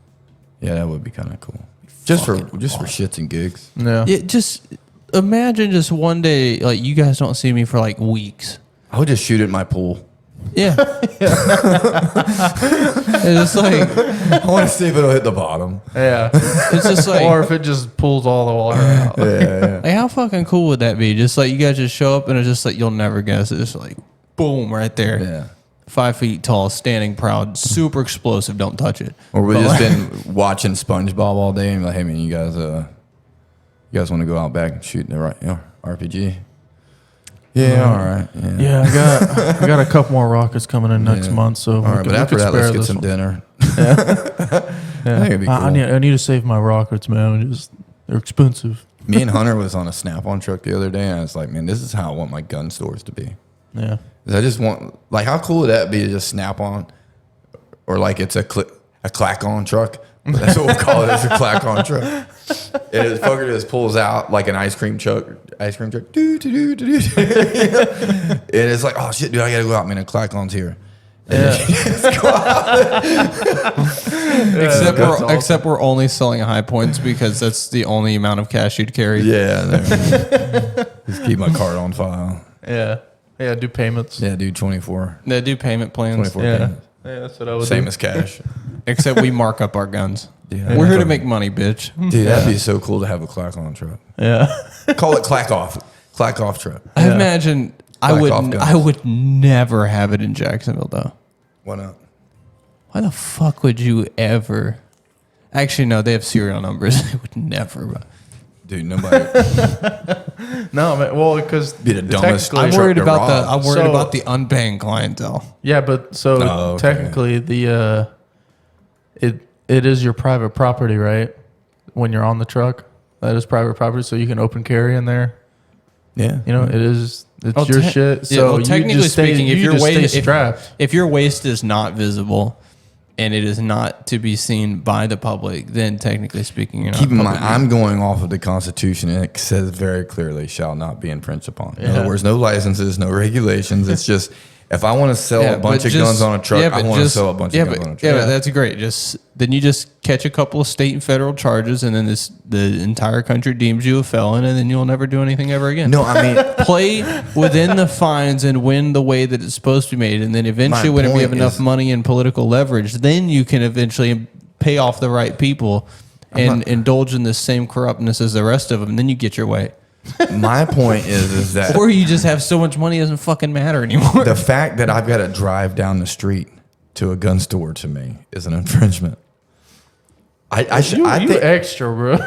Yeah, that would be kind of cool. Just for Fucking shits and gigs. Yeah. It just imagine just one day like you guys don't see me for like weeks. I would just shoot it in my pool. Yeah. It's just like I want to see if it'll hit the bottom. Yeah. it's just like Or if it just pulls all the water out. Yeah. like how fucking cool would that be? Just like you guys just show up and it's just like you'll never guess. It's just like boom right there. Yeah. 5 feet tall, standing proud, super explosive. Don't touch it. Or we've But just like- been watching SpongeBob all day and be like, hey man, you guys want to go out back and shoot the RPG? Yeah, all right. Yeah, I got a couple more rockets coming in next Yeah. month. So All right, but after that, let's get some dinner. Yeah. think it'd be I cool. need to save my rockets, man. They're expensive. Me and Hunter was on a Snap-on truck the other day, and I was like, man, this is how I want my gun stores to be. Yeah. 'Cause I just want, like, how cool would that be to just Snap-on, or like it's a clack-on truck. That's what we'll call it. It's a clack-on truck. And the fucker just pulls out like an ice cream truck. Do, do, do, do, do. And it's like, oh shit, dude, I gotta go out, man. A clack-on's here. Yeah. Except we're only selling high points because that's the only amount of cash you'd carry. Yeah. Just keep my card on file. Yeah. Yeah. Do payments. Yeah, dude, 24. They do payment plans. 24 Yeah. payments. Yeah. That's what I would Same do. as cash. Except we mark up our guns. Yeah. We're here to make money, bitch. Dude, that'd be so cool to have a clack-on truck. Yeah. Call it clack-off. Clack-off truck. I Yeah. imagine I Black would off guns. I would never have it in Jacksonville though. Why not? Why the fuck would you ever? Actually, no, they have serial numbers. They would never. Dude, nobody. No, man. Well, because Be the dumbest technically- I'm truck worried to about rob. I'm worried So- about the unpaying clientele. Yeah, but so Oh, okay. technically the it is your private property, right? When you're on the truck, that is private property, so you can open carry in there. Yeah. You know, it is. It's Oh, your te- shit. yeah, So well, you technically just stay, speaking, if you your just stay waist strapped. if your waist is not visible and it is not to be seen by the public, then technically speaking, you're not. Keep in mind, public. I'm going off of the Constitution, and it says very clearly, shall not be infringed upon. In Yeah. other words, no licenses, no regulations. It's just, if I want to sell a bunch but of guns on a truck, I but want to sell a bunch of guns but, on a truck. Yeah, but that's great. Then you just catch a couple of state and federal charges, and then the entire country deems you a felon, and then you'll never do anything ever again. No, I mean, Play within the fines and win the way that it's supposed to be made, and then eventually, My whenever you have point enough is- money and political leverage, then you can eventually pay off the right people and indulge in the same corruptness as the rest of them. And then you get your way, my point is that or you just have so much money it doesn't fucking matter anymore. the fact that I've got to drive down the street to a gun store to me is an infringement. I You think extra, bro.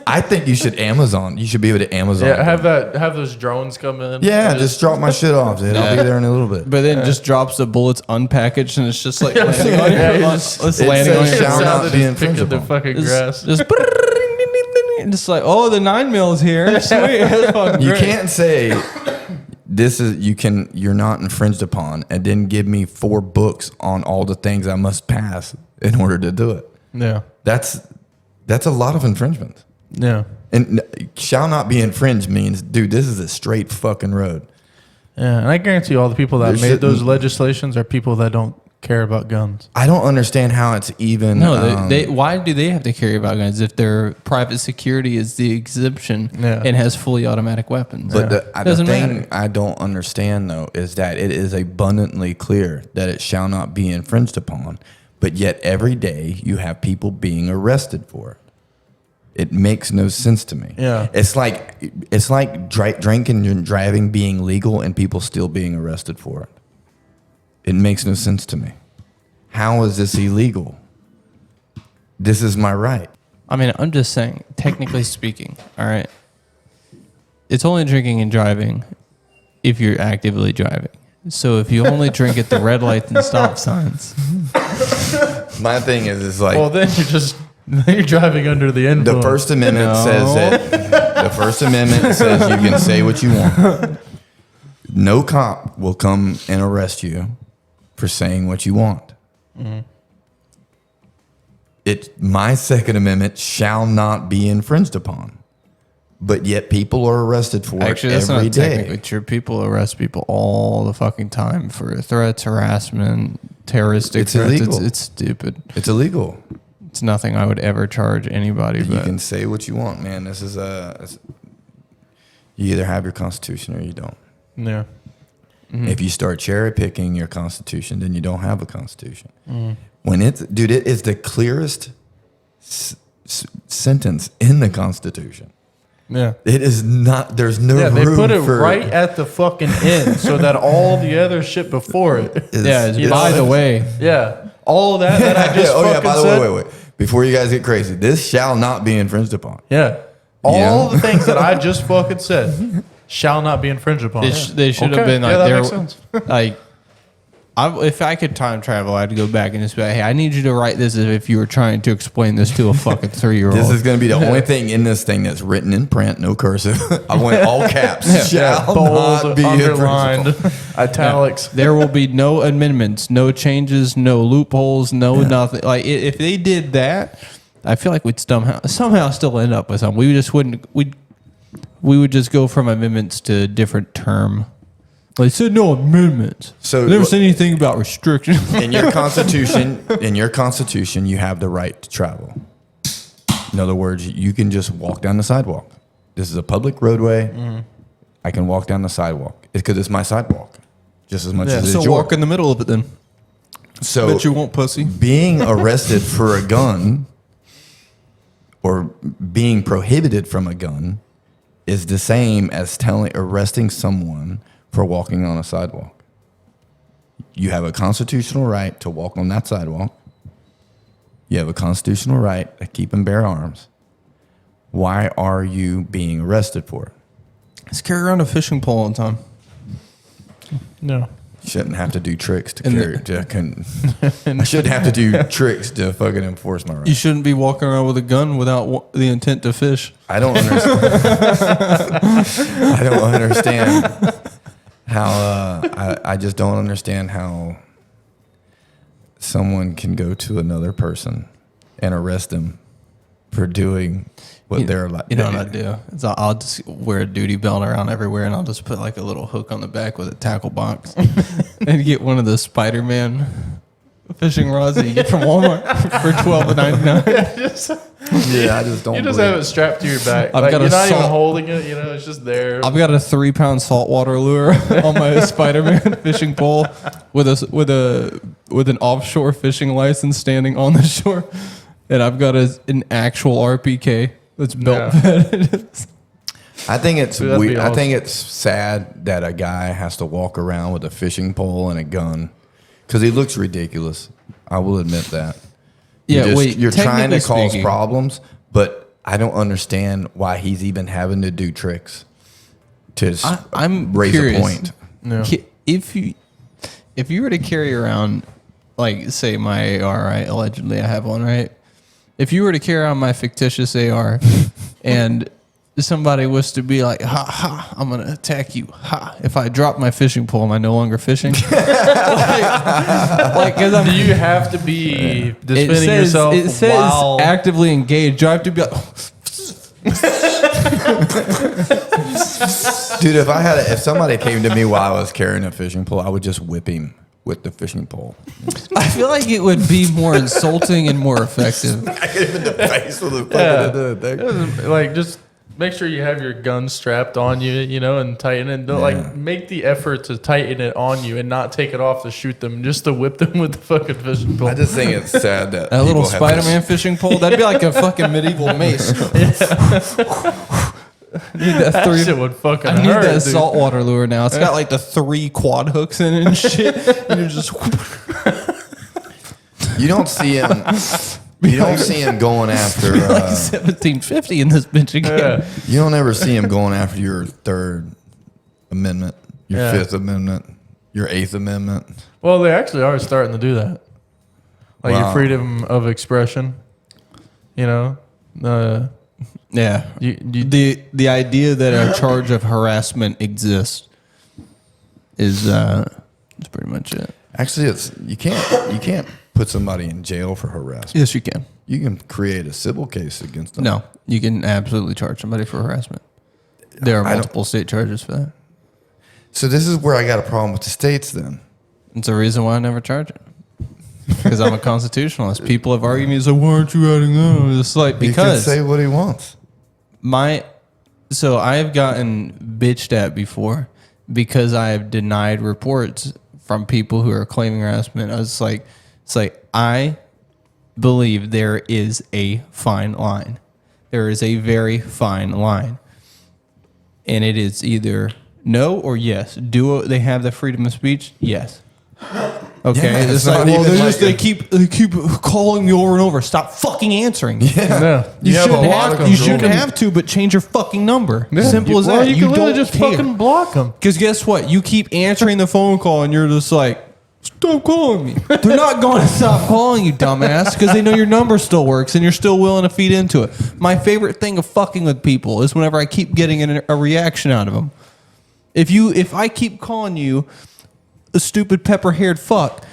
I think you should Amazon. You should be able to Amazon. Yeah, have those drones come in. Yeah, And just drop my shit off, dude. I'll be there in a little bit. But then just drops the bullets unpackaged, and it's just like landing on Yeah, your, it's it's it landing on says your shall It not sounded be just picking infringed the upon. fucking grass. just like, oh, the 9mm is here. Sweet. That's fucking You great. can't say you're not infringed upon and then give me 4 books on all the things I must pass in order to do it. Yeah, That's a lot of infringement. yeah, And shall not be infringed means, dude, this is a straight fucking road. yeah. And I guarantee you, all the people that There made those shouldn't- legislations are people that don't care about guns. I don't understand how it's even. No, they why do they have to carry about guns if their private security is the exemption Yeah. and has fully automatic weapons? But the Doesn't thing matter. I don't understand though is that it is abundantly clear that it shall not be infringed upon, but yet every day you have people being arrested for it. It makes no sense to me. Yeah. it's like drinking and driving being legal and people still being arrested for it. It makes no sense to me. How is this illegal? This is my right. I mean, I'm just saying, technically speaking, all right, it's only drinking and driving if you're actively driving. So if you only drink at the red lights and stop signs, My thing is like. Well, then you're driving under the influence. The First Amendment No. says that the First Amendment says you can say what you want. No cop will come and arrest you for saying what you want. My Second Amendment shall not be infringed upon. But yet people are arrested for actually, it that's every not day. technically true. People arrest people all the fucking time for threats, harassment, terroristic It's threats. illegal. It's stupid. It's illegal. It's nothing I would ever charge anybody. You But can say what you want, man. This is you either have your Constitution or you don't. Yeah, If you start cherry picking your Constitution, then you don't have a Constitution. When it is the clearest sentence in the Constitution. Yeah. It is not. There's no Yeah, room they put it for right at the fucking end so that all the other shit before it. Yeah, by the way. Yeah. All of that I just fucking by the said. way, wait. Before you guys get crazy, this shall not be infringed upon. Yeah. All Yeah. the things that I just fucking said shall not be infringed upon. They should have been like, that makes sense. like, if I could time travel, I'd go back and just be like, hey, I need you to write this as if you were trying to explain this to a fucking 3-year-old. This is going to be the only thing in this thing that's written in print, no cursive. I went all caps. Shall not Bold, be underlined, infringed italics. There will be no amendments, no changes, no loopholes, no nothing. Like if they did that, I feel like we'd somehow still end up with something. We just wouldn't. We would just go from amendments to a different term. They said no amendments. So- they never said anything about restrictions. in your constitution, you have the right to travel. In other words, you can just walk down the sidewalk. This is a public roadway. I can walk down the sidewalk. It's because it's my sidewalk, just as much as it's So yours. walk in the middle of it then. So Bet you won't, pussy. being arrested for a gun or being prohibited from a gun is the same as arresting someone for walking on a sidewalk. You have a constitutional right to walk on that sidewalk. You have a constitutional right to keep and bear arms. Why are you being arrested for it? Let's carry around a fishing pole all the time. No. Shouldn't have to do tricks to And carry. I shouldn't have to do tricks to fucking enforce my You rights. shouldn't be walking around with a gun without the intent to fish. I don't understand. I don't understand how. I just don't understand how someone can go to another person and arrest them for doing what they're like. You know what I do? Is I'll just wear a duty belt around everywhere, and I'll just put like a little hook on the back with a tackle box, and get one of those Spider-Man fishing rods that you get from Walmart for $12.99. Yeah, I just don't. You just believe have it strapped to your back. I've Like, got you're a not even salt- holding it. You know, it's just there. I've got a 3-pound saltwater lure on my Spider-Man fishing pole with an offshore fishing license standing on the shore, and I've got an actual RPK that's belt fed. I think it's Dude, that'd be weird. I awesome. think it's sad that a guy has to walk around with a fishing pole and a gun because he looks ridiculous. I will admit that. Yeah, You're trying to technically cause speaking- problems, but I don't understand why he's even having to do tricks to I'm raise curious. a point. No. If you were to carry around, like, say my AR, right? Allegedly, I have one, right? If you were to carry around my fictitious AR, and somebody was to be like, "Ha ha, I'm gonna attack you," ha! If I drop my fishing pole, am I no longer fishing? like, 'cause I'm, Do you have to be it defending says, yourself it says while actively engaged. Do I have to be like, Dude, if somebody came to me while I was carrying a fishing pole, I would just whip him with the fishing pole. I feel like it would be more insulting and more effective. I hit him in the face with a fucking thing. like just make sure you have your gun strapped on you, you know, and tighten it. Don't, Yeah. like make the effort to tighten it on you and not take it off to shoot them, just to whip them with the fucking fishing pole. I just think it's sad that That little people have Spider-Man fishing pole, that'd be like a fucking medieval mace. I need that That shit would fucking I need hurt, that dude. saltwater lure now. It's got like the 3 quad hooks in it and shit. And you're just You don't see him. You don't see him going after. 1750 in this bitch again. Yeah. You don't ever see him going after your Third Amendment, your Yeah. Fifth Amendment, your Eighth Amendment. Well, they actually are starting to do that. Like Wow. your freedom of expression, you know. Yeah. You The idea that a charge of harassment exists is pretty much it. Actually, you can't put somebody in jail for harassment. Yes, you can. You can create a civil case against them. No, you can absolutely charge somebody for harassment. There are I don't- multiple state charges for that. So this is where I got a problem with the states. Then It's a reason why I never charge it. Because I'm a constitutionalist. People have argued me, so why aren't you adding that? It's like, he can because say what he wants. So I have gotten bitched at before because I have denied reports from people who are claiming harassment. It's like I believe there is a fine line. There is a very fine line. and it is either no or yes. Do they have the freedom of speech? Yes. Okay, Yeah, it's it's not like, well, even they're like just, they keep calling me over and over. Stop fucking answering. Yeah. No. You have a shouldn't lot of have. You control. shouldn't have to, but change your fucking number. Simple as Well, that. you You can literally don't just care. fucking block them. Because guess what? You keep answering the phone call, and you're just like, stop calling me. They're not going to stop calling you, dumbass, because they know your number still works, and you're still willing to feed into it. My favorite thing of fucking with people is whenever I keep getting a reaction out of them. If I keep calling you a stupid pepper-haired fuck,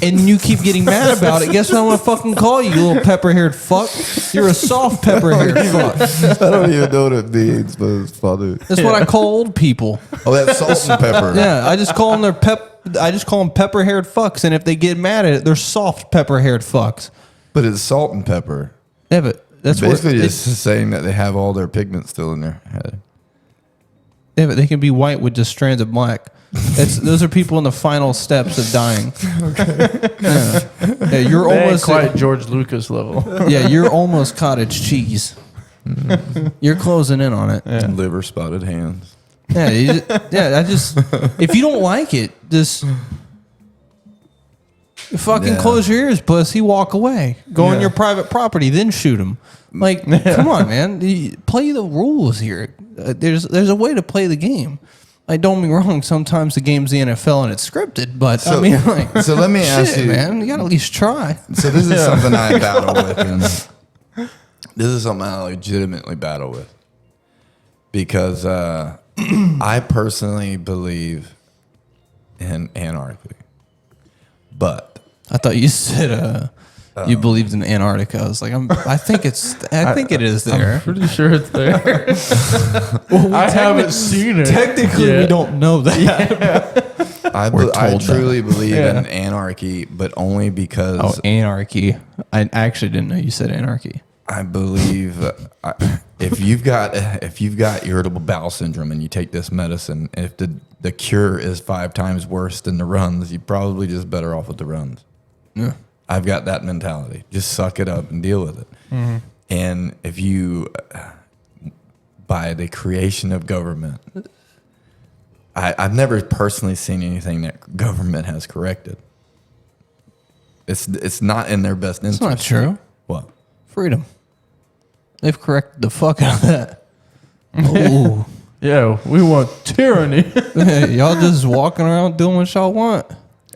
and you keep getting mad about it, guess what I'm gonna fucking call you, you little pepper-haired fuck? You're a soft pepper-haired fuck. I don't even know what it means, but it's funny. That's what I call old people. Oh, that's salt and pepper. Yeah, I just call them pepper-haired fucks, and if they get mad at it, they're soft pepper-haired fucks. But it's salt and pepper. Yeah, but that's Basically what just saying that they have all their pigment still in their head. yeah, but they can be white with just strands of black. Those are people in the final steps of dying. Yeah, you're They ain't almost quite George Lucas level. yeah, you're almost cottage cheese. You're closing in on it. And liver spotted hands. Yeah, if you don't like it, just fucking Yeah. close your ears, pussy. Walk away. Go on your private property, then shoot him. Like, come on, man. Play the rules here. There's a way to play the game. Like, don't get me wrong. Sometimes the game's the NFL and it's scripted, but I mean, like, so let me ask you, man. You gotta at least try. So this is something I battle with. And this is something I legitimately battle with because I personally believe in anarchy, but I thought you said you believed in Antarctica. I was like, I think it is there. Pretty sure it's there. I haven't seen it. Technically, we yet. don't know that. I told truly believe in anarchy, but only because Oh, anarchy. I actually didn't know you said anarchy. I believe if you've got irritable bowel syndrome and you take this medicine, if the cure is 5 times worse than the runs, you're probably just better off with the runs. Yeah. I've got that mentality. Just suck it up and deal with it. Mm-hmm. And if you, by the creation of government, I've never personally seen anything that government has corrected. It's not in their best interest. It's not true. What? Freedom. They've corrected the fuck out of that. Oh, Yeah, we want tyranny. y'all just walking around doing what y'all want.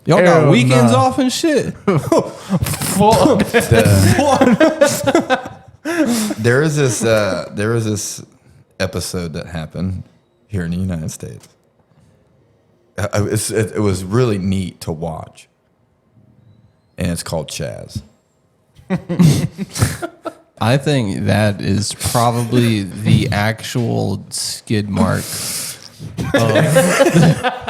Y'all got Hell weekends nah. off and shit. Fuck. There is this episode that happened here in the United States. It was really neat to watch, and it's called Chaz. I think that is probably the actual skid mark of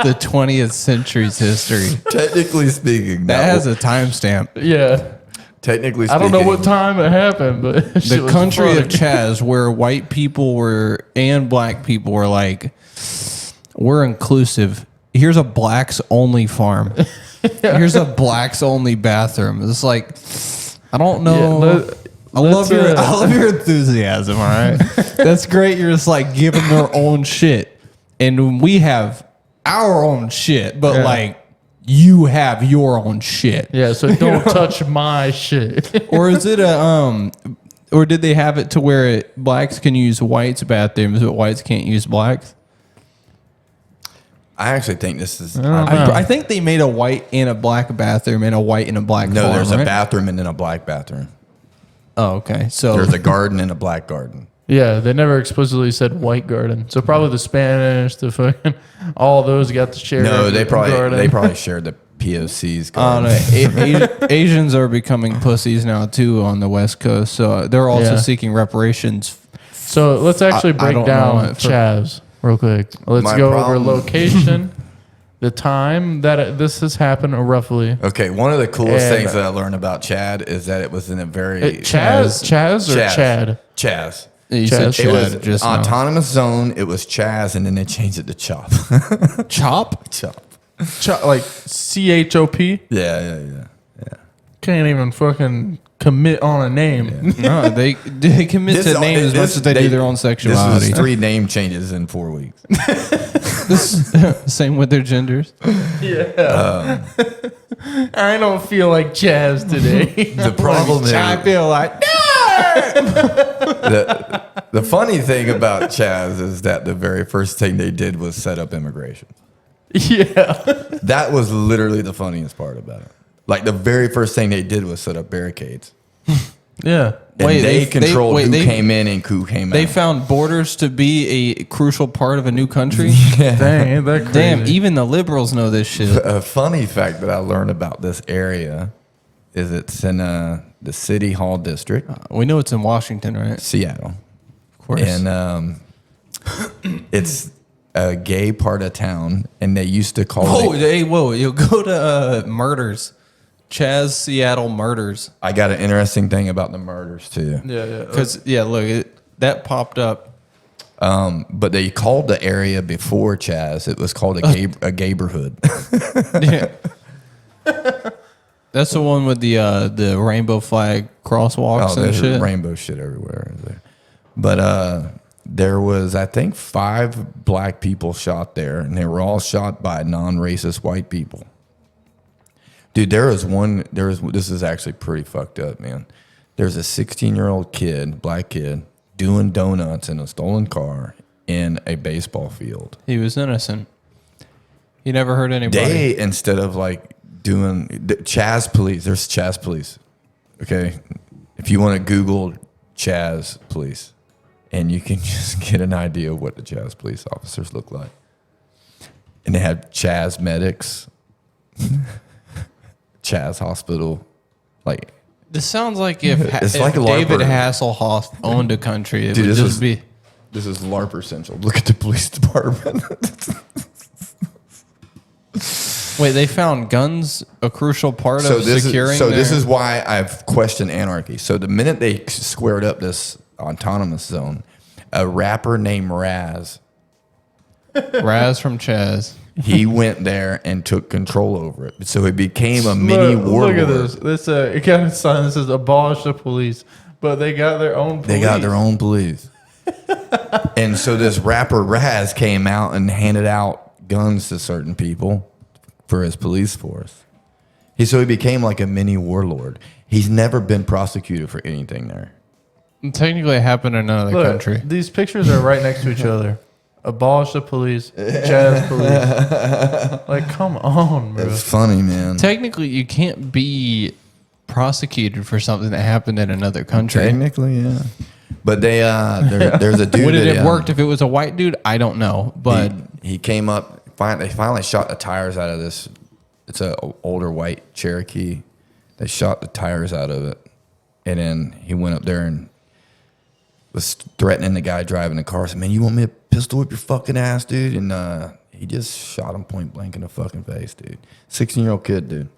the 20th century's history. Technically speaking, That has a timestamp. Yeah. technically I speaking, don't know what time it happened, but The country of Chaz, where white people were and black people were like, we're inclusive. Here's a blacks only farm. Here's a blacks only bathroom. It's like, I don't know. I love your enthusiasm. All right, that's great. You're just like giving their own shit, and we have our own shit, but like you have your own shit. Yeah, so don't touch my shit. Or is it or did they have it to where blacks can use whites' bathrooms, but whites can't use blacks? I actually think this is. I think they made a white and a black bathroom and a white and a black No, farm, there's a right? bathroom and then a black bathroom. Oh, okay. So There's a garden and a black garden. Yeah, they never explicitly said white garden. So probably the Spanish, the fucking, all those got to share. No, they garden. probably shared the POC's I garden. don't know. Asians are becoming pussies now too on the West Coast, so they're also Yeah. seeking reparations. So let's actually I break don't down know it for- Chavs real quick. Let's My go problem- over location, the time that this has happened roughly. Okay, one of the coolest And- things that I learned about Chad is that it was in a very Chaz or Chad? Chaz. You said Chaz. It was Chad just now. autonomous zone. It was Chaz, and then they changed it to Chop. Chop. Chop. Like CHOP? Yeah. can't even fucking commit on a name. No, they commit to names as much as they do their own sexuality. This is 3 name changes in 4 weeks. Same with their genders. Yeah. I don't feel like Chaz today. The problem is, I feel like the funny thing about Chaz is that the very first thing they did was set up immigration. Yeah. That was literally the funniest part about it. Like the very first thing they did was set up barricades. Yeah. And they controlled who came in and who came out. They found borders to be a crucial part of a new country. Dang, ain't that crazy? Damn, even the liberals know this shit. A funny fact that I learned about this area is it's in the City Hall District, We know it's in Washington, right? Seattle. Of course. And it's a gay part of town, and they used to call Whoa, you'll go to murders. Chaz Seattle murders. I got an interesting thing about the murders too. Yeah. Because, look, that popped up. But they called the area before Chaz, it was called a gayborhood. Yeah. That's the one with the rainbow flag crosswalks and there's shit. rainbow shit everywhere. But there was, I think, 5 black people shot there, and they were all shot by non-racist white people. Dude, this is actually pretty fucked up, man. There's a 16-year-old kid, black kid, doing donuts in a stolen car in a baseball field. He was innocent. He never hurt anybody. They, instead of like doing Chaz police, there's Chaz police. Okay. If you want to Google Chaz police, and you can just get an idea of what the Chaz police officers look like. And they have Chaz medics, Chaz hospital. Like, this sounds like if like a David LARPer. Hasselhoff owned a country, it Dude, would this just was- be. this is LARPer Central. Look at the police department. Wait, they found guns a crucial part of securing this their- is why I've questioned anarchy. So the minute they squared up this autonomous zone, a rapper named Raz, Raz from Chaz. he went there and took control over it. So it became a mini warlord. Look at this. This it got a sign that says abolish the police, but they got their own police. They got their own police. And so this rapper Raz came out and handed out guns to certain people for his police force. So he became like a mini warlord. He's never been prosecuted for anything there. Technically, it happened in another Look, country. these pictures are right next to each other. Abolish the police, Chaz police. Like, come on, bro. It's funny, man. Technically, you can't be prosecuted for something that happened in another country. Technically, yeah. But there's a dude. Would it that, have worked if it was a white dude? I don't know, but he came up. They finally shot the tires out of this. It's an older white Cherokee. They shot the tires out of it, and then he went up there and was threatening the guy driving the car. Said, "Man, you want me to pistol whip your fucking ass, dude?" And he just shot him point blank in the fucking face, dude. 16-year-old kid, dude.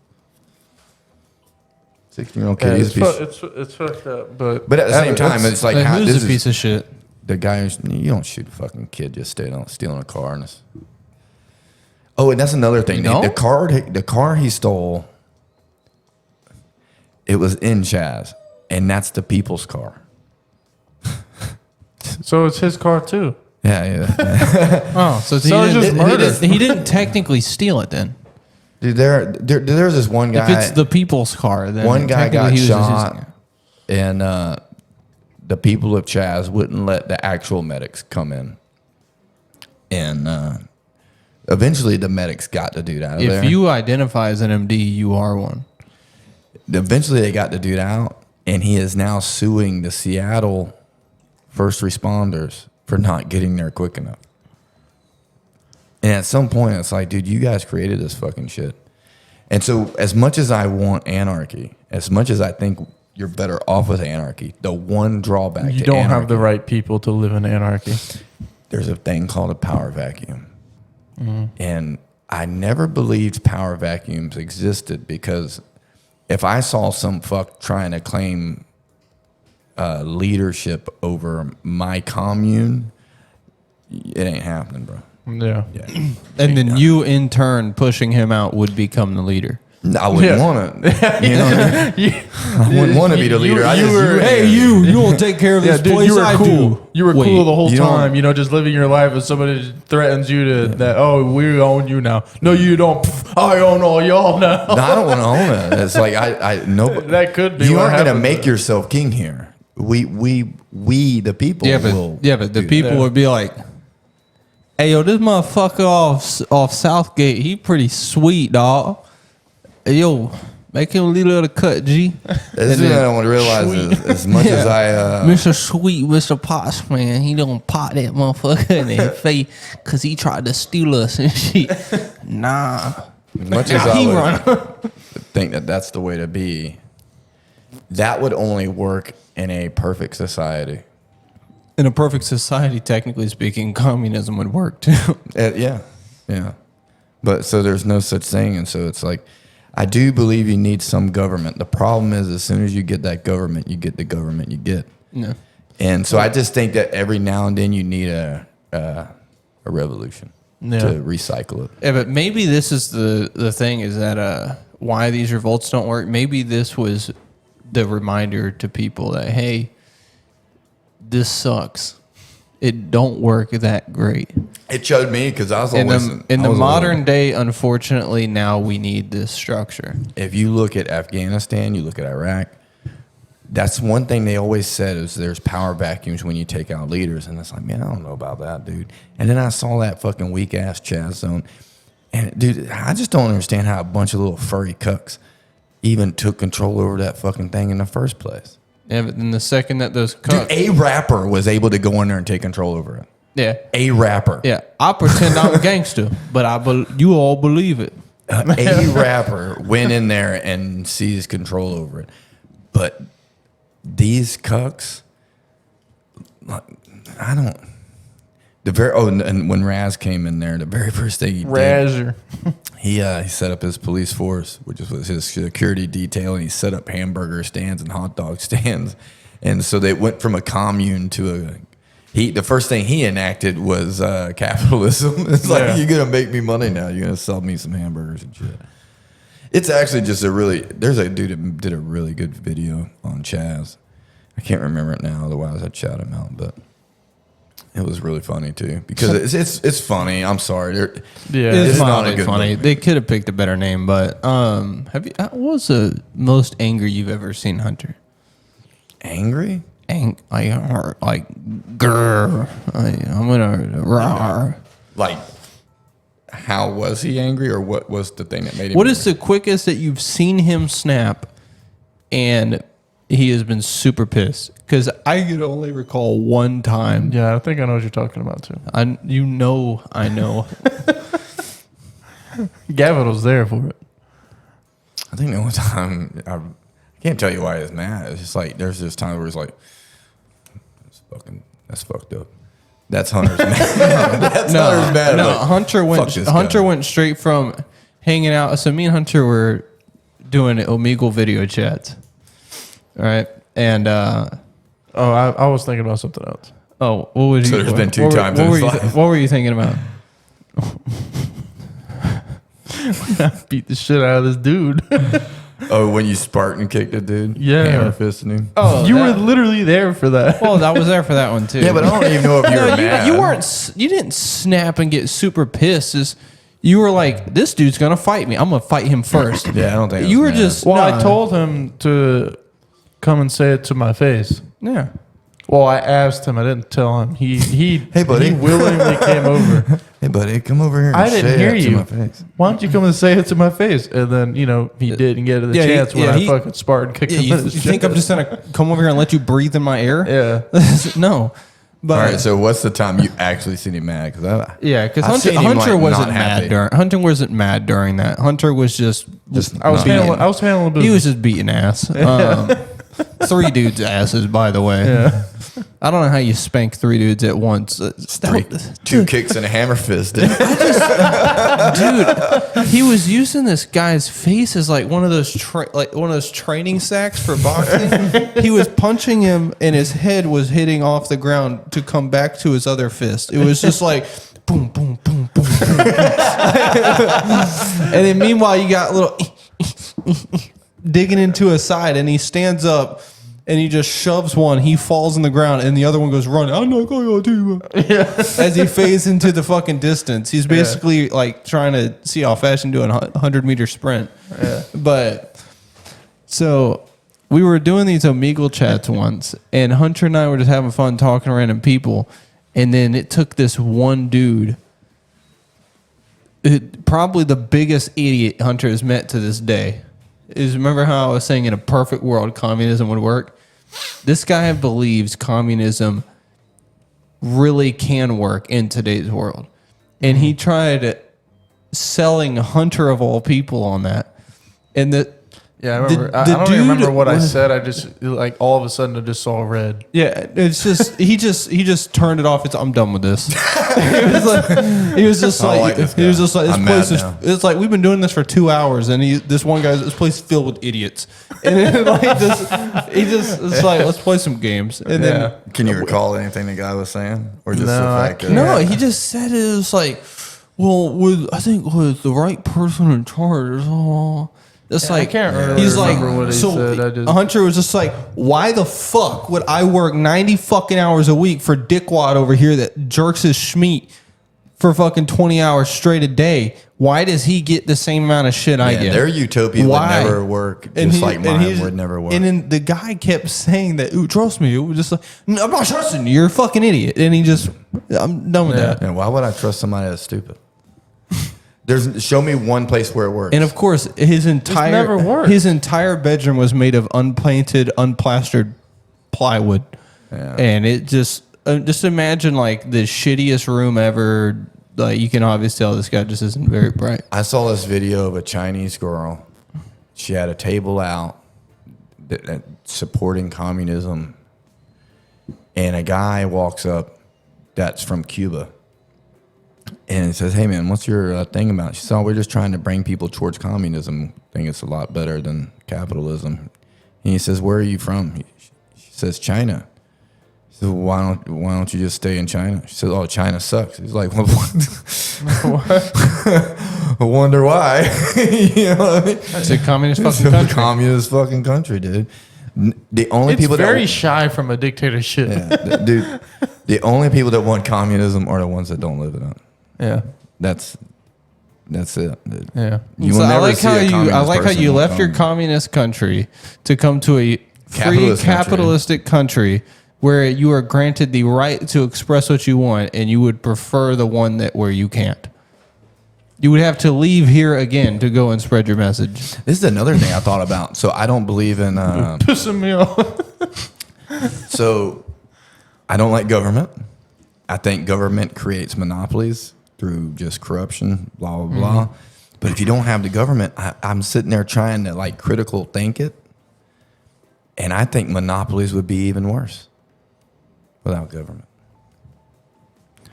16-year-old kid. Yeah, it's fucked up, but But at the same time, it's like how, who's this a piece of shit? the guy. You don't shoot a fucking kid just stealing a car. Oh, and that's another thing. No? The car he stole, it was in Chaz, and that's the people's car. so it's his car too. Yeah. Oh, so, So it's just murder. he didn't technically steal it then. Dude, there's this one guy. If it's the people's car, then One guy got technically he was just shot, using it. and the people of Chaz wouldn't let the actual medics come in. And eventually the medics got the dude out of there. If you identify as an MD, you are one. Eventually they got the dude out, and he is now suing the Seattle first responders for not getting there quick enough. And at some point, it's like, dude, you guys created this fucking shit. And so as much as I want anarchy, as much as I think you're better off with anarchy, the one drawback You to don't anarchy, have the right people to live in anarchy. there's a thing called a power vacuum. And I never believed power vacuums existed, because if I saw some fuck trying to claim leadership over my commune, it ain't happening, bro. Yeah. Yeah. And then you, in turn, pushing him out would become the leader. I wouldn't want to. You know what I mean? I wouldn't want to be the leader. You don't take care of this dude, place. you were I cool. do. You were Wait, cool the whole you don't- time, just living your life, and somebody threatens you to that. Oh, we own you now. No, you don't. Pff, I own all y'all now. No, I don't want to own it. It's like I no. That could be. You what aren't going to happens. make yourself king here. We the people. but will the do people that. would be like, "Hey, yo, this motherfucker off Southgate, he pretty sweet, dog. Hey, yo, make him a little of the cut, G." This is what I don't want to realize is, as much as I Mr. Sweet, Mr. Potts, man, he don't pot that motherfucker in the face because he tried to steal us and shit. Nah. as much as Now I he would run. think that that's the way to be, that would only work in a perfect society. In a perfect society, technically speaking, communism would work too. Yeah. But so there's no such thing, and so it's like, I do believe you need some government. The problem is, as soon as you get that government, you get the government you get. No. And so I just think that every now and then you need a revolution to recycle it. Yeah, but maybe this is the thing is that why these revolts don't work. Maybe this was the reminder to people that, hey, this sucks. It don't work that great. It showed me because I was In always the modern day, unfortunately, now we need this structure. If you look at Afghanistan, you look at Iraq. That's one thing they always said is there's power vacuums when you take out leaders, and it's like, man, I don't know about that, dude. And then I saw that fucking weak ass Chaz zone, and dude, I just don't understand how a bunch of little furry cucks even took control over that fucking thing in the first place. Yeah, but then the second that those Dude, cucks, a rapper was able to go in there and take control over it. yeah, A rapper. yeah, I pretend I'm a gangster, but you all believe it. A rapper went in there and seized control over it. But these cucks, I don't. And when Raz came in there, the very first thing he did, Razor. he set up his police force, which was his security detail, and he set up hamburger stands and hot dog stands. And so they went from a commune to the first thing he enacted was capitalism. It's like, you're going to make me money now. You're going to sell me some hamburgers and shit. It's actually just there's a dude that did a really good video on Chaz. I can't remember it now, otherwise I'd shout him out, but it was really funny too because it's funny. I'm sorry. It's not a not good funny. movie. They could have picked a better name, but what was the most angry you've ever seen Hunter? Angry? Like grr. I'm gonna roar. Like, how was he angry, or what was the thing that made him? What is the quickest that you've seen him snap, and he has been super pissed? Because I can only recall one time. Yeah, I think I know what you're talking about too. I know. Gavin was there for it. I think the only time I can't tell you why he's mad. It's just like there's this time where it's like, that's fucked up. That's Hunter's mad. Hunter's mad. No, Like, Hunter fuck this Hunter guy. went straight from hanging out. So me and Hunter were doing Omegle video chats. All right. And I was thinking about something else. what was So you? there's been two what were- times What in were his you? life. What were you thinking about? Beat the shit out of this dude. Oh, when you Spartan kicked a dude? Yeah. Hammer fisted him? Oh, You were literally there for that. Well, I was there for that one too. Yeah, but I don't even know if you were mad. You weren't. You didn't snap and get super pissed. You were like, "This dude's gonna fight me. I'm gonna fight him first." Yeah, I don't think I you was were mad. just. Well, nah. I told him to come and say it to my face. Yeah. Well, I asked him. I didn't tell him. He buddy. he willingly came over. Hey, buddy, come over here and I didn't say hear it to you. my face. Why don't you come and say it to my face? And then he didn't get the Yeah, chance when I he- fucking Spartan kicked Yeah, him you, in his you think I'm chest. just gonna come over here and let you breathe in my air? Yeah. No. But All right, so what's the time you actually seen him mad? Because because I've seen him, Hunter like, wasn't not mad happy. during. Hunter wasn't mad during that. Hunter was just. I was not handling. I was handling business. He was just beating ass. 3 dudes' asses, by the way. Yeah. I don't know how you spank 3 dudes at once. two kicks and a hammer fist. Dude, he was using this guy's face as like one of those training sacks for boxing. He was punching him, and his head was hitting off the ground to come back to his other fist. It was just like boom, boom, boom, boom, boom. And then meanwhile, you got little digging into his side, and he stands up and he just shoves one. He falls on the ground, and the other one goes running. I'm not going to as he fades into the fucking distance. He's basically like trying to see how fast he can do a 100-meter sprint. Yeah. But so we were doing these Omegle chats once, and Hunter and I were just having fun talking to random people, and then it took this one dude, probably the biggest idiot Hunter has met to this day. Is remember how I was saying in a perfect world communism would work? This guy believes communism really can work in today's world. And he tried selling Hunter of all people on that. And the Yeah, I remember. The I don't even dude remember what I was- said. I just like all of a sudden I just saw red. yeah, it's just he just turned it off. I'm done with this. he was just I like like this he was guy. just like this I'm place mad is. now. It's like we've been doing this for 2 hours, and this one guy, this place is filled with idiots, and then he just it's like let's play some games, and then Can you recall anything the guy was saying, or just No, the I fact that can't. no, he just said it was like, well, I think with the right person in charge, it's Yeah, I like can't really he's like remember what he so said. I just- Hunter was just like, why the fuck would I work 90 fucking hours a week for dickwad over here that jerks his schmeat for fucking 20 hours straight a day? Why does he get the same amount of shit I Yeah, get? their utopia Why? would never work, And just he- like and mine he's- would never work. And then the guy kept saying that, ooh, trust me. It was just like, no, I'm not trusting you. You're a fucking idiot. And he just, I'm done with Yeah. that. And why would I trust somebody that's stupid? Show me one place where it works. And of course, his never worked. entire bedroom was made of unpainted, unplastered plywood, Yeah. and it just imagine like the shittiest room ever. Like you can obviously tell this guy just isn't very bright. I saw this video of a Chinese girl. She had a table out that supporting communism, and a guy walks up that's from Cuba. And he says, "Hey man, what's your thing about?" She said, "Oh, we're just trying to bring people towards communism. I think it's a lot better than capitalism." And he says, "Where are you from?" She says, "China." He says, well, why don't you just stay in China?" She says, "Oh, China sucks." He's like, "Well, I wonder why." You know what I mean? It's a communist It's fucking a country. communist fucking country, dude. The only It's people very that shy from a dictatorship. yeah, dude, the only people that want communism are the ones that don't live it up. Yeah. That's it. Dude. Yeah. You So will I never like see how a you communist person you want left your communism. communist country to come to a free Capitalist country. capitalistic country where you are granted the right to express what you want, and you would prefer the one that where you can't. You would have to leave here again to go and spread your message. This is another thing I thought about. So I don't believe in. Pissing me off. So I don't like government. I think government creates monopolies through just corruption, blah, blah, blah. But if you don't have the government, I'm sitting there trying to like critical think it. And I think monopolies would be even worse without government.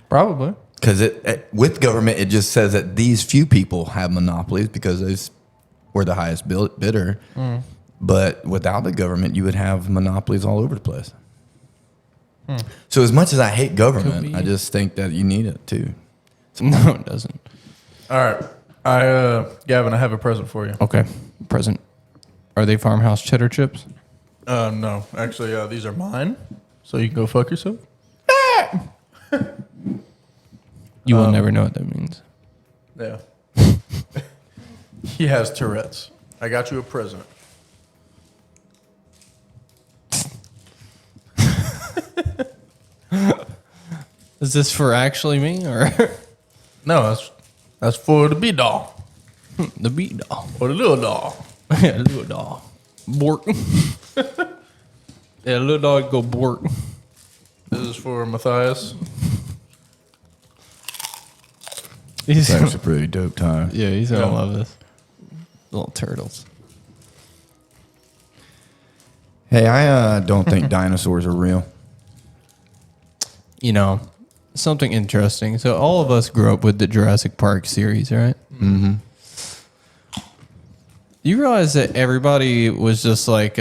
Probably. Because with government, it just says that these few people have monopolies because we're the highest bidder. But without the government, you would have monopolies all over the place. So as much as I hate government, I just think that you need it too. No, it doesn't. All right. Gavin, I have a present for you. Okay, present. Are they farmhouse cheddar chips? No. Actually, these are mine. So you can go fuck yourself. You will never know what that means. Yeah. He has Tourette's. I got you a present. Is this for actually me or No, that's for the big doll. the beat doll? Or the little doll. Yeah, little dog. Bork. Yeah, little dog go bork. This is for Matthias. He's That's a pretty dope time. yeah, he's gonna Yeah. love this. Little turtles. Hey, I don't think dinosaurs are real. You know, something interesting. So all of us grew up with the Jurassic Park series, right? Mm-hmm. You realize that everybody was just like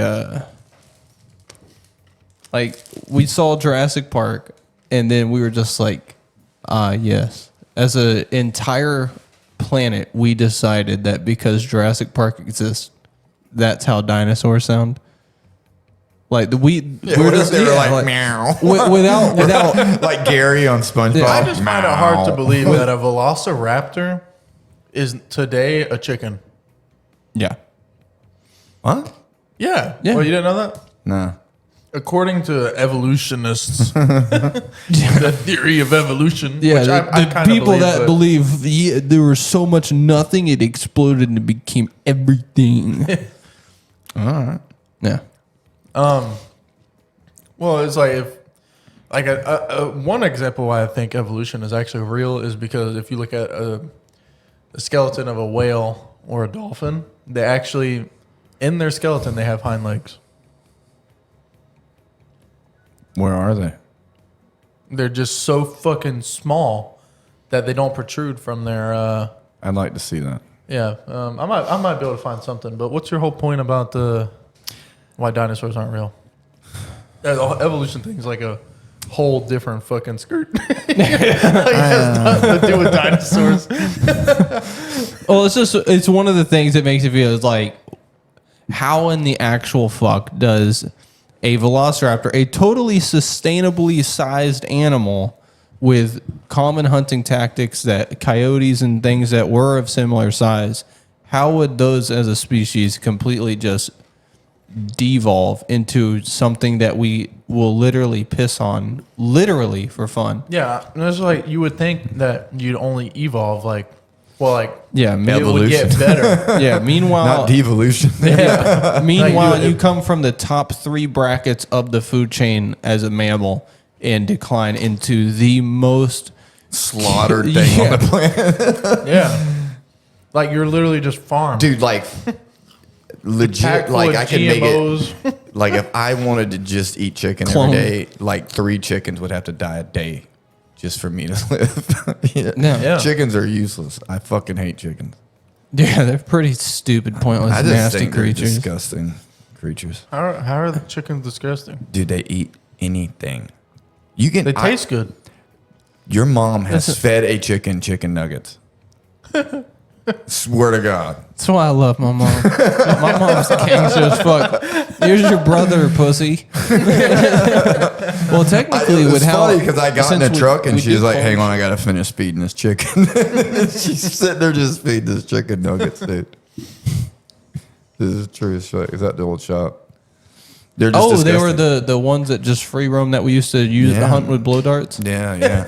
we saw Jurassic Park, and then we were just like, yes. As an entire planet, we decided that because Jurassic Park exists, that's how dinosaurs sound. Like the What if they were like meow? without Like Gary on SpongeBob. I just find it hard to Meow. believe that a velociraptor is today a chicken. yeah. What? Yeah. Yeah. Well, you didn't know that? Nah. According to evolutionists, the theory of evolution, Yeah, which I the kinda people that but- believe there was so much nothing, it exploded and it became everything. All right. Yeah. Well, it's like if, like one example why I think evolution is actually real is because if you look at a skeleton of a whale or a dolphin, they actually, in their skeleton, they have hind legs. Where are they? They're just so fucking small that they don't protrude from their. I'd like to see that. Yeah, I might be able to find something. But what's your whole point about the why dinosaurs aren't real? Yeah, the whole evolution thing is like a whole different fucking skirt. It has nothing to do with dinosaurs. Well, it's one of the things that makes you feel is like, how in the actual fuck does a velociraptor, a totally sustainably sized animal with common hunting tactics that coyotes and things that were of similar size, how would those as a species completely just devolve into something that we will literally piss on, literally for fun? Yeah, and it's like you would think that you'd only evolve like, well, like Yeah, it would get Evolution. better. yeah. Meanwhile, Not devolution. yeah. Meanwhile, Like, you come from the top 3 brackets of the food chain as a mammal and decline into the most Slaughtered thing Yeah. on the planet. Yeah, like you're literally just farmed. Dude, like legit, Pack full like of I could make it. GMOs. Like if I wanted to just eat chicken Clone. every day, like 3 chickens would have to die a day just for me to live. Yeah. Yeah. Chickens are useless. I fucking hate chickens. Yeah, they're pretty stupid, pointless, I just nasty think they're creatures. disgusting creatures. How are the chickens disgusting? Dude, they eat anything. You can. They taste good. Your mom has Listen. fed a chicken nuggets. Swear to God. That's why I love my mom. My mom's gangster as fuck. Here's your brother, pussy. Well, technically, It was with how funny because I got in since the we- truck and we she was do like, "Hang phones- on, I gotta finish feeding this chicken." She's sitting there just feeding this chicken nuggets, dude. This is true as shit. Is that the old shop? They're just Oh, they disgusting. were the ones that just free roam that we used to use to Yeah. hunt with blow darts. Yeah.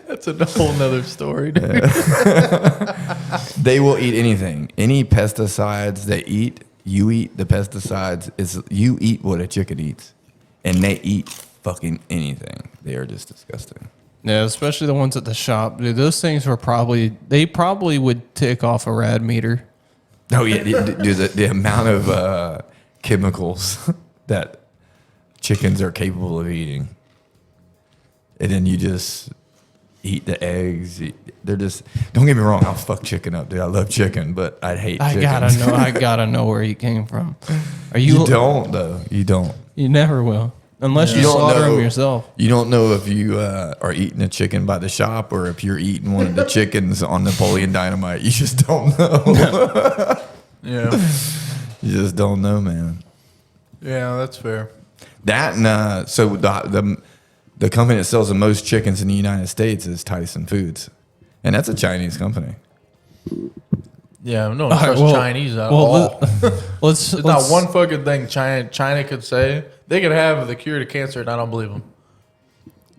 That's a whole nother story, dude. They will eat anything. Any pesticides they eat, you eat the pesticides. You eat what a chicken eats, and they eat fucking anything. They are just disgusting. Yeah, especially the ones at the shop. Dude, those things were they probably would tick off a rad meter. Oh yeah, dude, the amount of chemicals that chickens are capable of eating, and then you just eat the eggs. They're just. Don't get me wrong, I'll fuck chicken up, dude. I love chicken, but I hate. I chickens. gotta know where you came from. Are You don't though. You don't. You never will, unless you You don't slaughter know. them yourself. You don't know if you are eating a chicken by the shop or if you're eating one of the chickens on Napoleon Dynamite. You just don't know. Yeah, You just don't know, man. yeah, that's fair. That and so the company that sells the most chickens in the United States is Tyson Foods, and that's a Chinese company. Yeah, no, right, trust well- Chinese at well, all. Let's There's not one fucking thing China could say. They could have the cure to cancer, and I don't believe them.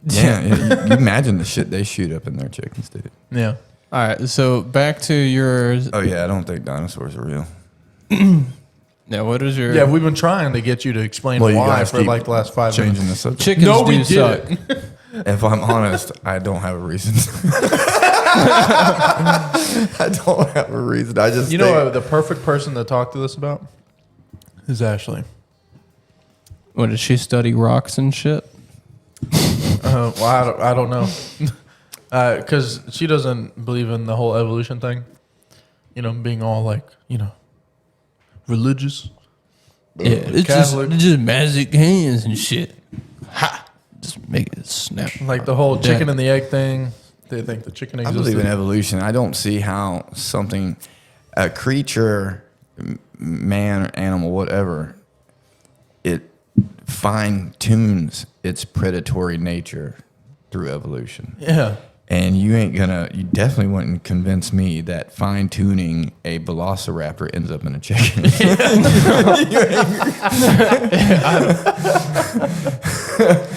Yeah, you imagine the shit they shoot up in their chickens, dude. Yeah. All right, so back to yours. Oh yeah, I don't think dinosaurs are real. Now, what is your Yeah, we've been trying to get you to explain Well, you why guys for keep like the last 5 changing minutes. the subject. chickens No, we do suck? didn't. If I'm honest, I don't have a reason. I don't have a reason. I just You know the perfect person to talk to this about is Ashley. What did she study rocks and shit? Well, I don't know, because she doesn't believe in the whole evolution thing. You know, being all like religious. Yeah, it's Catholic. just magic hands and shit. Ha! Just make it snap. Like the whole chicken Yeah. and the egg thing. They think the chicken I existed. believe in evolution. I don't see how something. a creature, man, animal, whatever, it fine tunes its predatory nature through evolution. Yeah. And you definitely wouldn't convince me that fine tuning a velociraptor ends up in a chicken.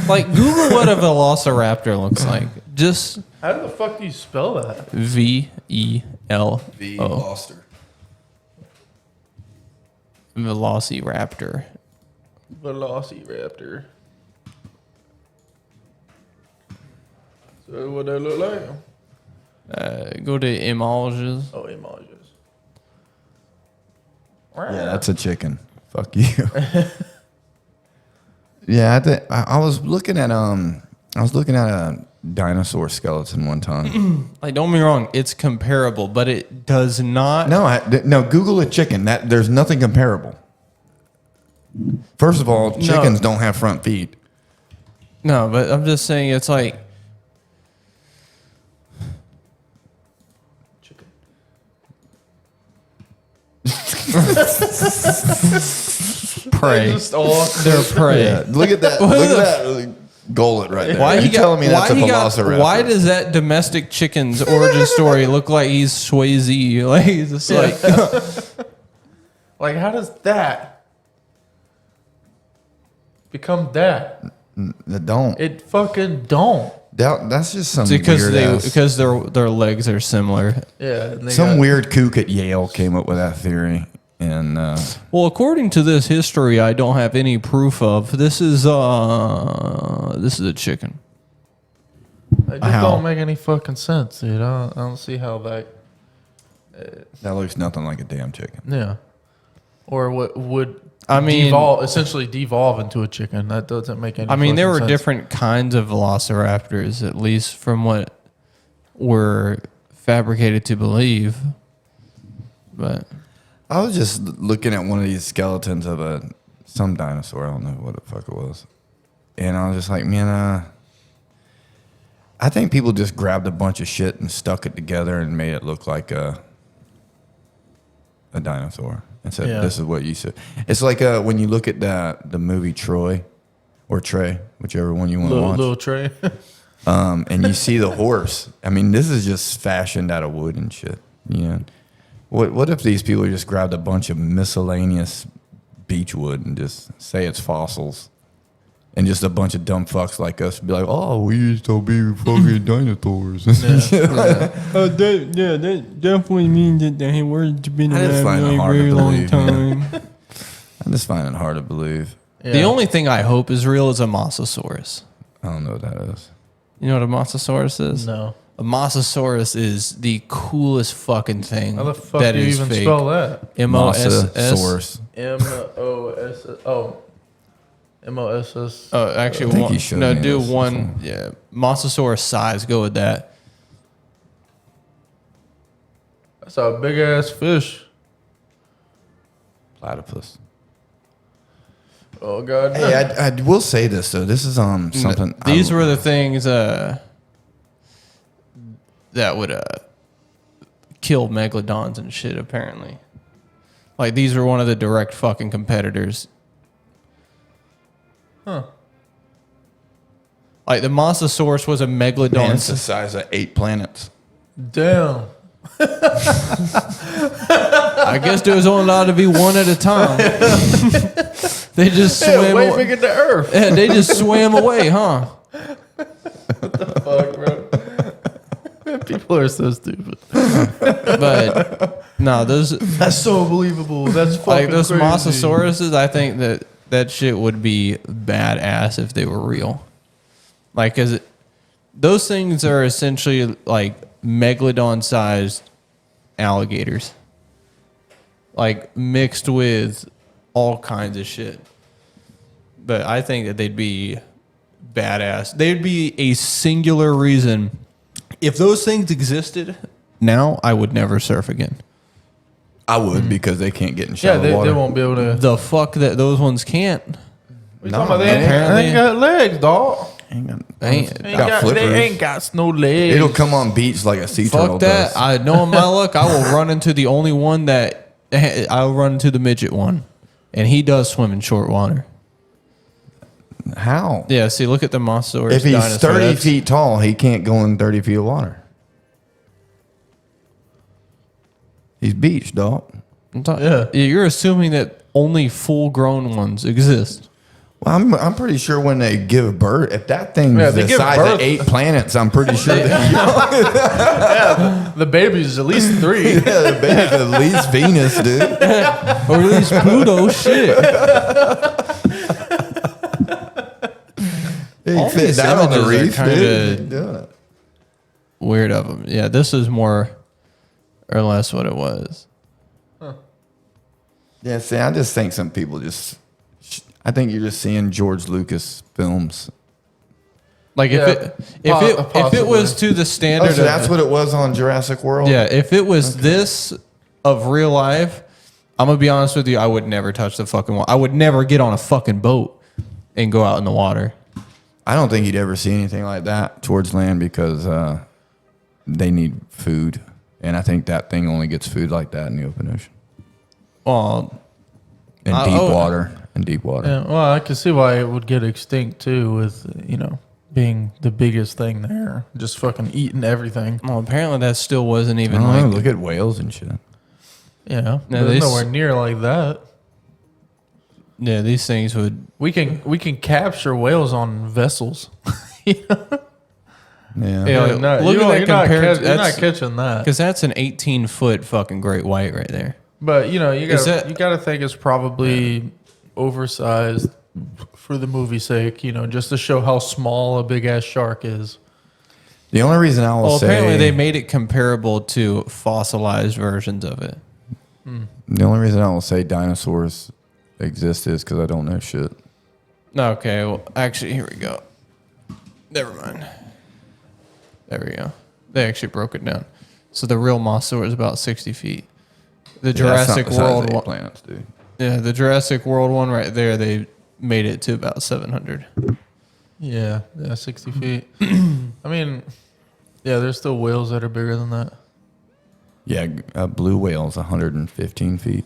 Like, Google what a velociraptor looks like. Just How the fuck do you spell that? VEL Veloster. Velociraptor. Velociraptor. So what they look like? Go to images. Oh, images. Yeah, that's a chicken. Fuck you. Yeah, I was looking at a dinosaur skeleton one time. Like, don't get me wrong, it's comparable, but it does not. No, Google a chicken. There's nothing comparable. First of all, chickens don't have front feet. No, but I'm just saying it's like. Chicken. Prey. They're prey. Yeah, look at that. Look at that gullet right there. Why you telling me that's a velociraptor? Why does that domestic chicken's origin story look like he's Swayze? Like, he's just like. Like, how does that become that? Don't. It fucking don't. That's just some Because weird because their legs are similar. Yeah. And they some got- weird kook at Yale came up with that theory, and Well, according to this history, I don't have any proof of. This is a chicken. It just How? don't make any fucking sense, dude. I don't see how that. that looks nothing like a damn chicken. Yeah. Or what would essentially devolve into a chicken? That doesn't make any. I mean, there were fucking sense. different kinds of velociraptors, at least from what we're fabricated to believe. But I was just looking at one of these skeletons of some dinosaur. I don't know what the fuck it was, and I was just like, man, I think people just grabbed a bunch of shit and stuck it together and made it look like a dinosaur and said, Yeah. "This is what you said." It's like when you look at the movie Troy or Trey, whichever one you want to watch. little tray. And you see the horse. I mean, this is just fashioned out of wood and shit. You know, what if these people just grabbed a bunch of miscellaneous beech wood and just say it's fossils, and just a bunch of dumb fucks like us be like, "Oh, we used to be fucking dinosaurs." that definitely means that the words have been I just find it hard to believe, man. I just find it hard to believe. Yeah. The only thing I hope is real is a Mosasaurus. I don't know what that is. You know what a Mosasaurus is? No. A Mosasaurus is the coolest fucking thing. How the fuck that do you is even fake. spell that? MOSS. Mosasaurus. MOSS. Oh. MOSS. Oh, actually, I think you showed no, me do this one. Yeah, Mosasaurus size. Go with that. That's a big ass fish. Platypus. Oh god. Hey, I will say this though. This is something. These were the things that would kill megalodons and shit. Apparently, like these were one of the direct fucking competitors. Huh. Like the Mosasaurus was a megalodon. Man, it's the size of 8 planets. Damn. I guess there was only allowed to be one at a time. They just swam Way away. bigger than Earth. Yeah, they just swam away, huh? Fuck, bro. Man, people are so stupid. But no, those That's so unbelievable. That's fucking like those crazy. Mosasauruses, I think that shit would be badass if they were real. Like, cause those things are essentially like megalodon-sized alligators, like mixed with all kinds of shit. But I think that they'd be badass. They'd be a singular reason. If those things existed now, I would never surf again. I would because they can't get in Yeah, shallow they water. won't be able to. The fuck that those ones can't. What you talking about? They apparently- ain't got legs, dog. Ain't got, They ain't got no legs. It'll come on beach like a sea turtle Fuck that. does. I know in my luck, I will run into the only one that I'll run into the midget one. And he does swim in short water. How? Yeah, see, look at the Mosasaurus If he's dinosaur. 30 That's- feet tall, he can't go in 30 feet of water. He's beach, dog. Yeah, you're assuming that only full-grown ones exist. Well, I'm pretty sure when they give birth, if that thing's they the give size birth- of 8 planets, I'm pretty sure that The baby's at least 3. the baby's at least Venus, dude. Or at least Pluto, shit. He All fit these down on the images are reef, kinda dude. Doing it. Weird of them. Yeah, this is more or less what it was. Yeah, see, I just think some people I think you're just seeing George Lucas films. Like if it was to the Oh, standard so of that's what it was on Jurassic World? yeah, if it was this of real life, I'm gonna be honest with you, I would never touch the fucking water. I would never get on a fucking boat and go out in the water. I don't think you'd ever see anything like that towards land because they need food. And I think that thing only gets food like that in the open ocean. Well, In I- deep oh. water. In deep water. Yeah, well, I can see why it would get extinct too, with being the biggest thing there, just fucking eating everything. well, apparently that still wasn't I even don't know, like look at whales and shit. Yeah, No, but they it's s- nowhere near like that. yeah, these things would We can capture whales on vessels. Yeah. Yeah, You're not- look you at know, that you're not compared. catch- you're not That's catching that. because that's an 18-foot fucking great white right there. But you Is got that- you got to think it's probably oversized for the movie's sake. Just to show how small a big ass shark is. The only reason I will Well, say apparently they made it comparable to fossilized versions of it. the only reason I will say dinosaurs exist is because I don't know shit. Okay, well, actually, here we go. Never mind. There we go. They actually broke it down. So the real Mosasaur is about 60 feet. The Jurassic World one, planets, dude. yeah, the Jurassic World one right there, they made it to about 700. Yeah, 60 feet. I mean, yeah, there's still whales that are bigger than that. Yeah, a blue whale's 115 feet.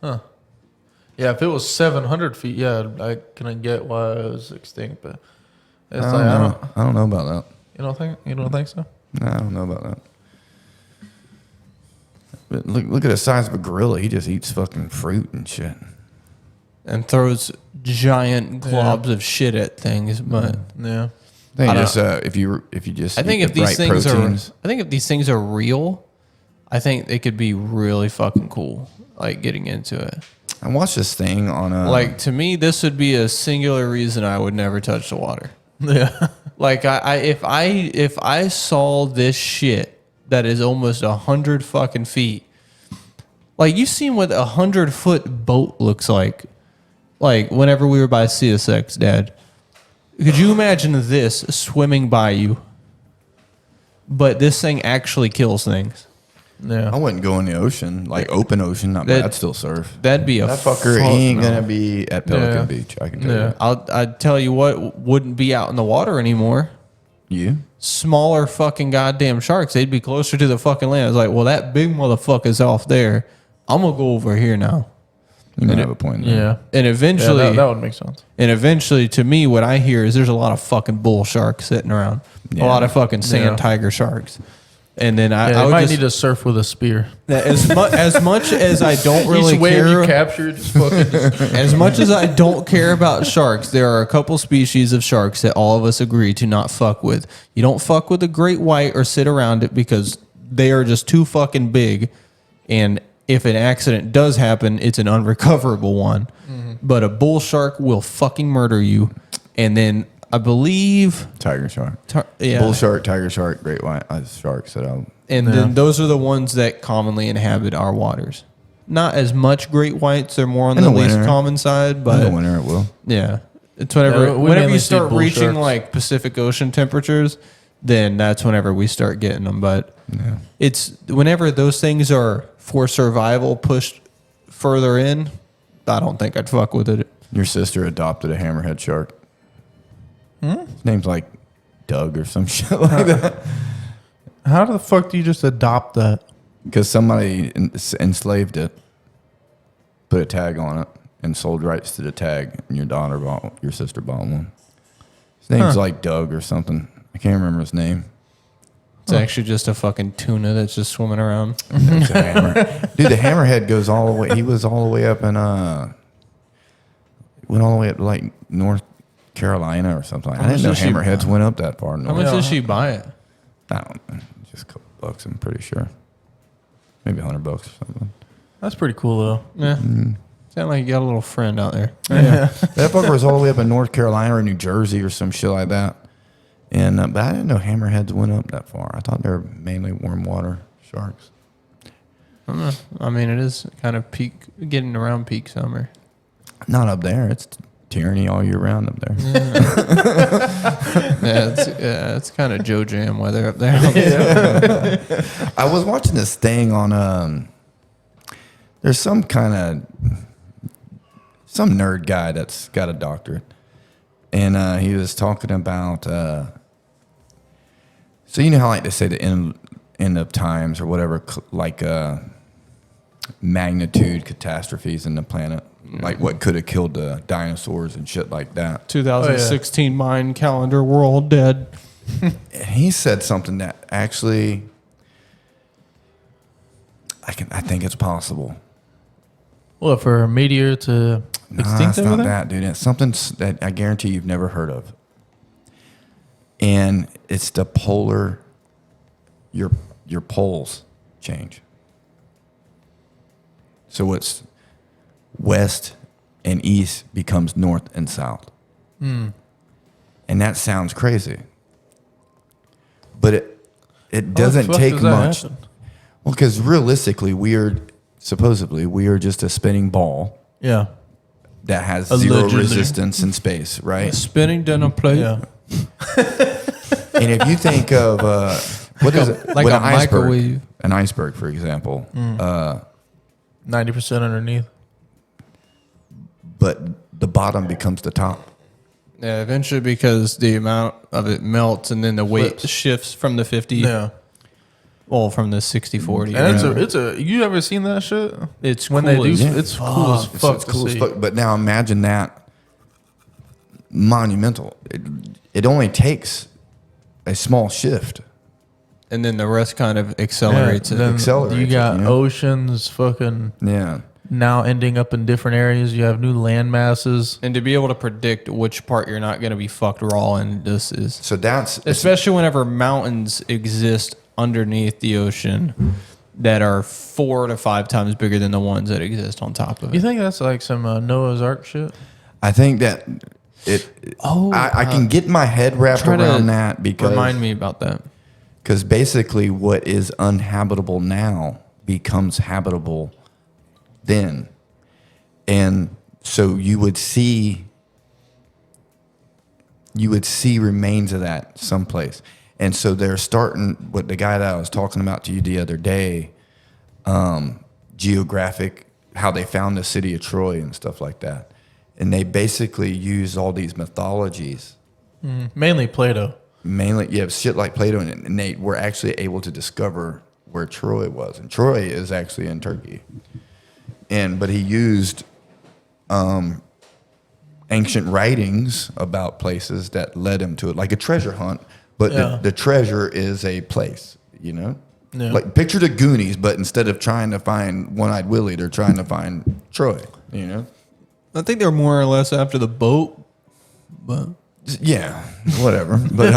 Yeah, if it was 700 feet, yeah, I can get why it was extinct. But it's I like don't know about that. you don't think so? No, I don't know about that. But look at the size of a gorilla. He just eats fucking fruit and shit. And throws giant globs of shit at things, but Yeah. I think I don't just if you just I think eat if the these right things proteins, are, I think if these things are real, I think they could be really fucking cool. Like getting into it. I watched this thing on a Like to me, this would be a singular reason I would never touch the water. Yeah. Like if I saw this shit that is almost 100 fucking feet, like you seen what 100-foot boat looks like whenever we were by CSX, Dad. Could you imagine this swimming by you? But this thing actually kills things. I Yeah. wouldn't go in the ocean, like open ocean. Not That- bad. I'd still surf. That'd be a That fucker, fuck he ain't no. gonna be at Pelican Yeah. Beach. I can tell Yeah. you. I'd tell you what wouldn't be out in the water anymore. You? Smaller fucking goddamn sharks. They'd be closer to the fucking land. It's like, well, that big motherfucker's off there. I'm gonna go over here now. You might have a point there. Yeah. And Yeah, eventually, that would make sense. to me, what I hear is there's a lot of fucking bull sharks sitting around. Yeah. A lot of fucking sand Yeah. tiger sharks. And then Yeah, I you would might just, need to surf with a spear. as much as I don't really Each wave care. you capture, just fucking. As much as I don't care about sharks, there are a couple species of sharks that all of us agree to not fuck with. You don't fuck with a great white or sit around it because they are just too fucking big. And if an accident does happen, it's an unrecoverable one. But a bull shark will fucking murder you. And then I believe, Tiger shark. yeah. Bull shark, tiger shark, great white sharks that I'll. And then those are the ones that commonly inhabit our waters. Not as much great whites; they're more on In the the least winter. common side. In But the winter it will. yeah, it's whenever Yeah, we whenever mainly you see start bull reaching sharks. like Pacific Ocean temperatures, then that's whenever we start getting them. But it's whenever those things are for survival pushed further in. I don't think I'd fuck with it. Your sister adopted a hammerhead shark. His name's like Doug or some shit like that. How the fuck do you just adopt that? Because somebody enslaved it, put a tag on it, and sold rights to the tag. And your sister bought one. His name's like Doug or something. I can't remember his name. It's actually just a fucking tuna that's just swimming around. That's a hammer. Dude, the hammerhead goes all the way. He was all the way up in went all the way up to like North Carolina or something. I didn't know hammerheads went up that far How north. much did she buy it? I don't know. Just a couple bucks, I'm pretty sure. Maybe $100 or something. That's pretty cool though. Yeah. Sound like you got a little friend out there. Yeah. That fucker was all the way up in North Carolina or New Jersey or some shit like that. And but I didn't know hammerheads went up that far. I thought they were mainly warm water sharks. I don't know. I mean, it is kind of getting around peak summer. Not up there. It's tyranny all year round up there. It's kind of Joe Jam weather up there. I was watching this thing on there's some nerd guy that's got a doctorate, and he was talking about so you know how like they say the end of times or whatever, like magnitude catastrophes in the planet, like what could have killed the dinosaurs and shit like that. 2016 Mayan calendar, we're all dead. And he said something that actually I think it's possible. What, for a meteor to extinct It's not everything? that, dude. It's something that I guarantee you've never heard of. And it's the your poles change. So it's west and east becomes north and south. And that sounds crazy. But it doesn't fuck take does that much. happen? Well, because realistically, we are just a spinning ball Yeah. that has zero Allegedly. resistance in space, right? Spinning dinner plate. Yeah. And if you think of what is it, like With a an iceberg, microwave. an iceberg, for example, 90% underneath. but the bottom becomes the top. Yeah, eventually because the amount of it melts and then the weight Flips. shifts from the 50. Yeah. Well, from the 60-40. And it's a you ever seen that shit? It's When cool they do as it's cool as fuck It's to cool as see. fuck. But now imagine that monumental. It only takes a small shift. And then the rest kind of accelerates then it. accelerates you it, got yeah. oceans fucking Yeah. now ending up in different areas. You have new land masses. And to be able to predict which part you're not going to be fucked raw in, this is... So that's Especially whenever mountains exist underneath the ocean that are 4 to 5 times bigger than the ones that exist on top of You it. think that's like some Noah's Ark shit? I think that I can get my head wrapped Try to around that because Remind me about that. Because basically what is uninhabitable now becomes habitable then. And so you would see remains of that someplace. And so they're starting, what the guy that I was talking about to you the other day, geographic, how they found the city of Troy and stuff like that. And they basically use all these mythologies. Mainly Plato. Mainly, yeah, shit like Plato, and they were actually able to discover where Troy was, and Troy is actually in Turkey. But he used ancient writings about places that led him to it, like a treasure hunt. But the treasure is a place, you know. Yeah. Like picture the Goonies, but instead of trying to find One-Eyed Willie, they're trying to find Troy, you know. I think they're more or less after the boat, but Yeah, whatever. But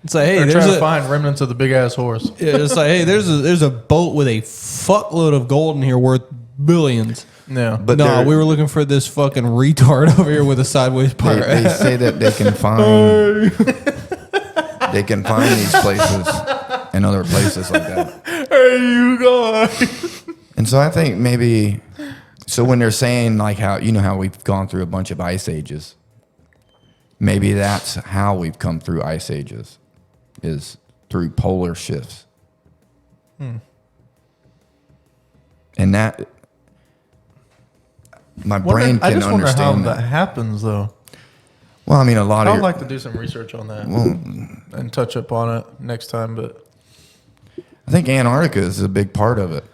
it's like, hey, They're there's trying to a find remnants of the big ass horse. yeah, it's like, hey, there's a boat with a fuckload of gold in here worth billions. Yeah. but No, they're- we were looking for this fucking retard over here with a sideways pirate. they say that they can find these places and other places like that. Hey, you guys. And so I think maybe, so when they're saying like how, you know how we've gone through a bunch of ice ages, maybe that's how we've come through ice ages, is through polar shifts. And that, my brain I can just wonder how understand that that. happens though. Well, I mean, a lot of I'd your, like to do some research on that and touch up on it next time. But I think Antarctica is a big part of it.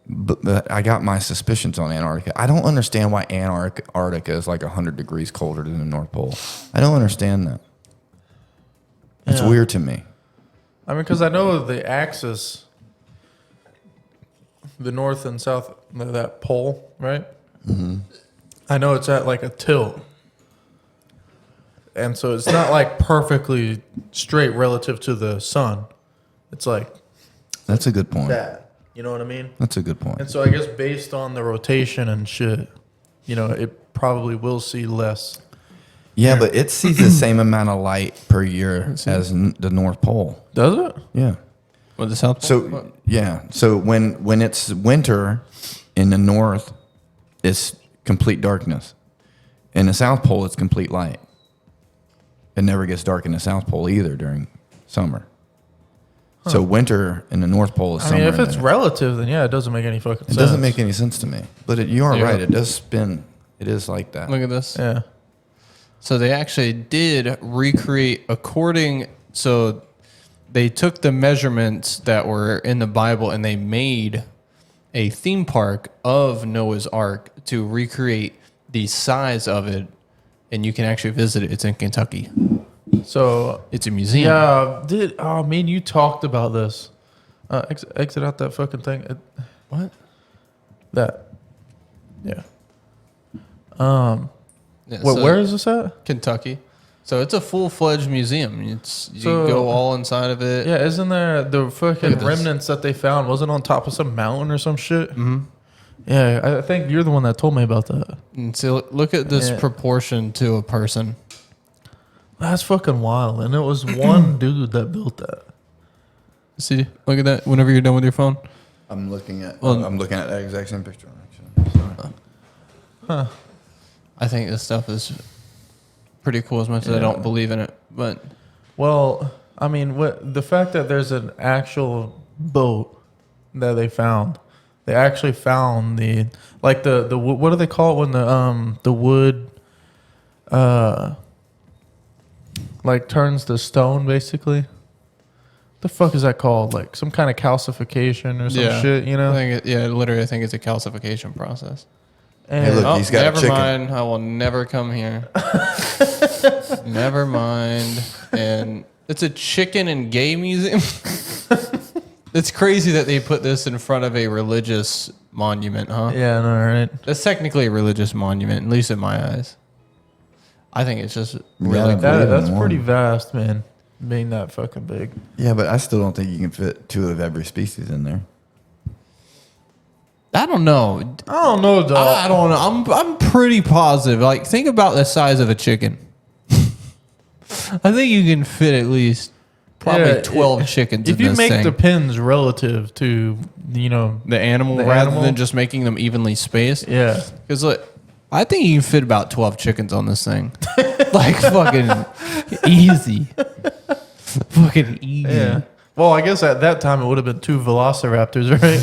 But I got my suspicions on Antarctica. I don't understand why Antarctica is like 100 degrees colder than the North Pole. I don't understand that. It's Yeah. weird to me. I mean, because I know the axis, the north and south, that pole, right? Mm-hmm. I know it's at like a tilt. And so it's not like perfectly straight relative to the sun. It's like That's a good point. that. You know what I mean? That's a good point. And so I guess based on the rotation and shit, it probably will see less. Yeah, but it sees the same amount of light per year as the North Pole. Does it? Yeah. What, the South Pole? So yeah, so when it's winter in the north, it's complete darkness. In the South Pole, it's complete light. It never gets dark in the South Pole either during summer. So winter in the North Pole is I summer. mean, if in it's the- relative, then yeah, it doesn't make any fucking sense. it doesn't make any sense to me. But you are Yeah. right. It does spin. It is like that. Look at this. Yeah. So they actually did recreate so they took the measurements that were in the Bible and they made a theme park of Noah's Ark to recreate the size of it, and you can actually visit it. It's in Kentucky. So It's a museum. me and you talked about this. Exit out that fucking thing. What? That. Yeah. Yeah, so Where is this at? Kentucky. So it's a full-fledged museum. You So- go all inside of it. Yeah, isn't there the fucking Look at this. remnants that they found? Wasn't on top of some mountain or some shit? Mm-hmm. Yeah, I think you're the one that told me about that. And so look at this Yeah. proportion to a person. That's fucking wild. And it was one dude that built that. See, look at that. Whenever you're done with your phone. I'm looking at. Well- I'm looking at that exact same picture. Actually. Sorry. I think this stuff is pretty cool as much as I don't believe in it. But Well, I mean, the fact that there's an actual boat that they found. They actually found the what do they call it when the wood like turns to stone basically? The fuck is that called? Like some kind of calcification or some shit, you know? literally, I think it's a calcification process. And Hey, look, he's got a never chicken. mind. I will never come here. Never mind. And it's a chicken and gay museum. It's crazy that they put this in front of a religious monument, huh? yeah, no, right. That's technically a religious monument, at least in my eyes. I think it's just really Yeah, cool. That's one. pretty vast, man. Being that fucking big. Yeah, but I still don't think you can fit 2 of every species in there. I don't know. I don't know, dog. I don't know. I'm pretty positive. Like, think about the size of a chicken. I think you can fit at least probably 12 chickens If in you this make thing. the pins relative to, the animal the rather animal? than just making them evenly spaced. yeah. Because look, I think you can fit about 12 chickens on this thing. Like fucking easy. Fucking easy. Yeah. Well, I guess at that time it would have been 2 velociraptors, right?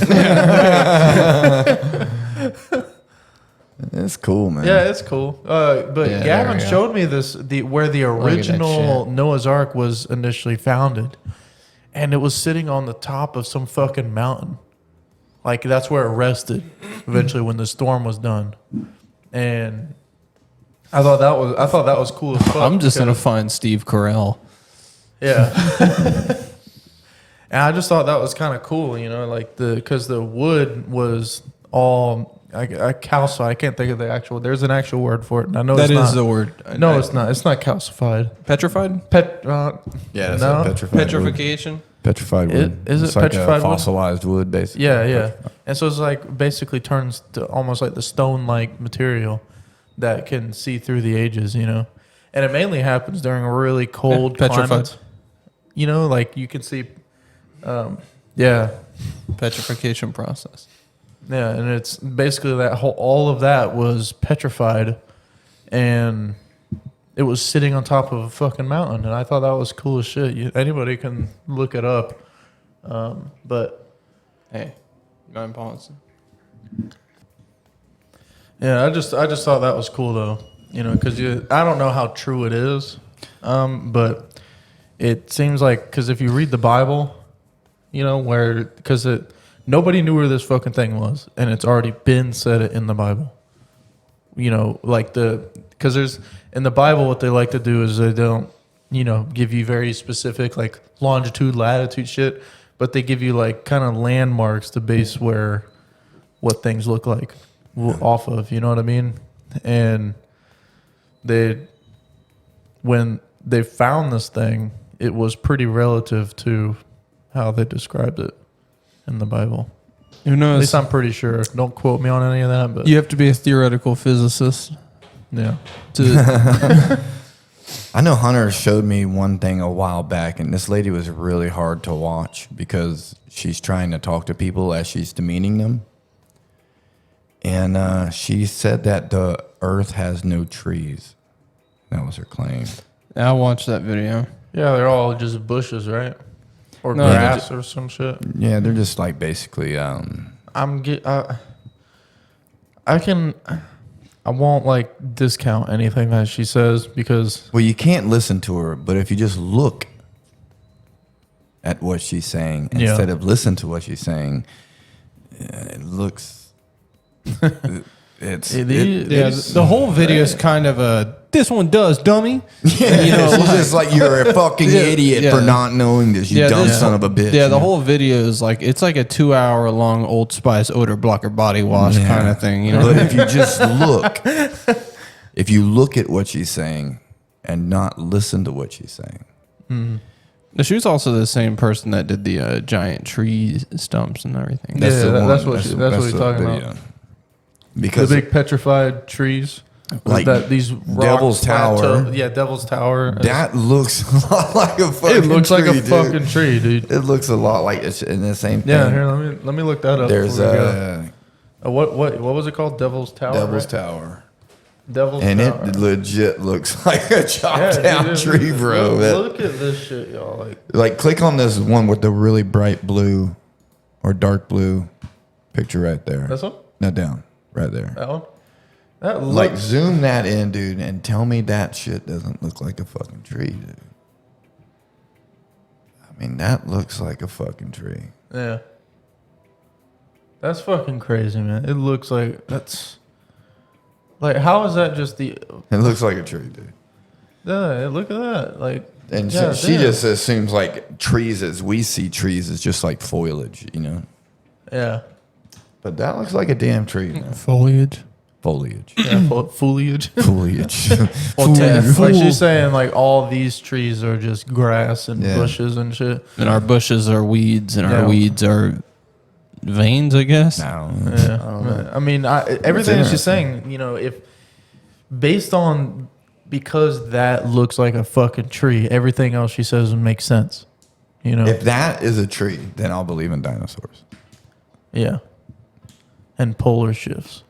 It's cool, man. Yeah, it's cool. But Yeah, there Gavin we go. showed me where the at that original shit. Noah's Ark was initially founded, and it was sitting on the top of some fucking mountain. Like that's where it rested eventually when the storm was done. And I thought that was cool as fuck. I'm just gonna because- find Steve Carell. Yeah. And I just thought that was kind of cool, like because the wood was all calcified. I can't think of the actual. There's an actual word for it, and I know That it's is not. the word. No, it's not. It's not calcified. Petrified. Yeah, that's No. a petrified wood. Petrification. Petrified wood. Is it It's like petrified a wood? fossilized wood, basically. Yeah. And so it's like basically turns to almost like the stone-like material that can see through the ages, And it mainly happens during really cold petrified. climates. Like you can see. Yeah. Petrification process. Yeah, and it's basically all of that was petrified, and it was sitting on top of a fucking mountain, and I thought that was cool as shit. Anybody can look it up, but Hey, non-policy. yeah, I just thought that was cool though. You know, because I don't know how true it is, but it seems like, because if you read the Bible, you know, nobody knew where this fucking thing was, and it's already been said it in the Bible. You know, like because there's, in the Bible, what they like to do is they don't, you know, give you very specific, like, longitude, latitude shit, but they give you, like, kind of landmarks to base what things look like off of, you know what I mean? And when they found this thing, it was pretty relative to how they described it in the Bible. Who At knows? least I'm pretty sure. Don't quote me on any of that, but You have to be a theoretical physicist yeah. to. I know Hunter showed me one thing a while back, and this lady was really hard to watch because she's trying to talk to people as she's demeaning them. And she said that the earth has no trees. That was her claim. I watched that video. Yeah, they're all just bushes, right? Or No, grass or some shit. Yeah, they're just like basically. I won't like discount anything that she says because Well, you can't listen to her, but if you just look at what she's saying instead of listen to what she's saying, it looks. The whole video is kind of this one does, dummy. Yeah, you know, it's just like you're a fucking idiot for not knowing this, you dumb son of a bitch. Yeah, the whole video is like, it's like a 2-hour long Old Spice odor blocker body wash kind of thing. You know, but if you just look at what she's saying and not listen to what she's saying. Mm-hmm. She was also the same person that did the giant tree stumps and everything. That's what you're talking about. Because the big petrified trees. Like these Devil's Tower. Devil's Tower. That looks a lot like a fucking tree. It looks like a dude. fucking tree, dude. It looks a lot like it's in the same thing. Yeah, here, let me look that up. There's what was it called? Devil's Tower. Devil's right? Tower. Devil's and Tower. It legit looks like a chopped down tree, bro. Look at this shit, y'all. Like click on this one with the really bright blue or dark blue picture right there. This one? No, down. Right there. That one? That looks, like zoom that in, dude, and tell me that shit doesn't look like a fucking tree, dude. I mean, that looks like a fucking tree. Yeah. That's fucking crazy, man. It looks like like, how is that just the... It looks like a tree, dude. Yeah, look at that. Like, and she just assumes like trees as we see trees is just like foliage, you know? Yeah. But that looks like a damn tree, man. Foliage. Yeah, foliage. Foliage. Like she's saying, like all these trees are just grass and bushes and shit. And our bushes are weeds, and our weeds are veins, I guess. No. Yeah. I mean, everything she's saying, you know, if based on, because that looks like a fucking tree, everything else she says would make sense. You know, if that is a tree, then I'll believe in dinosaurs. Yeah. And polar shifts.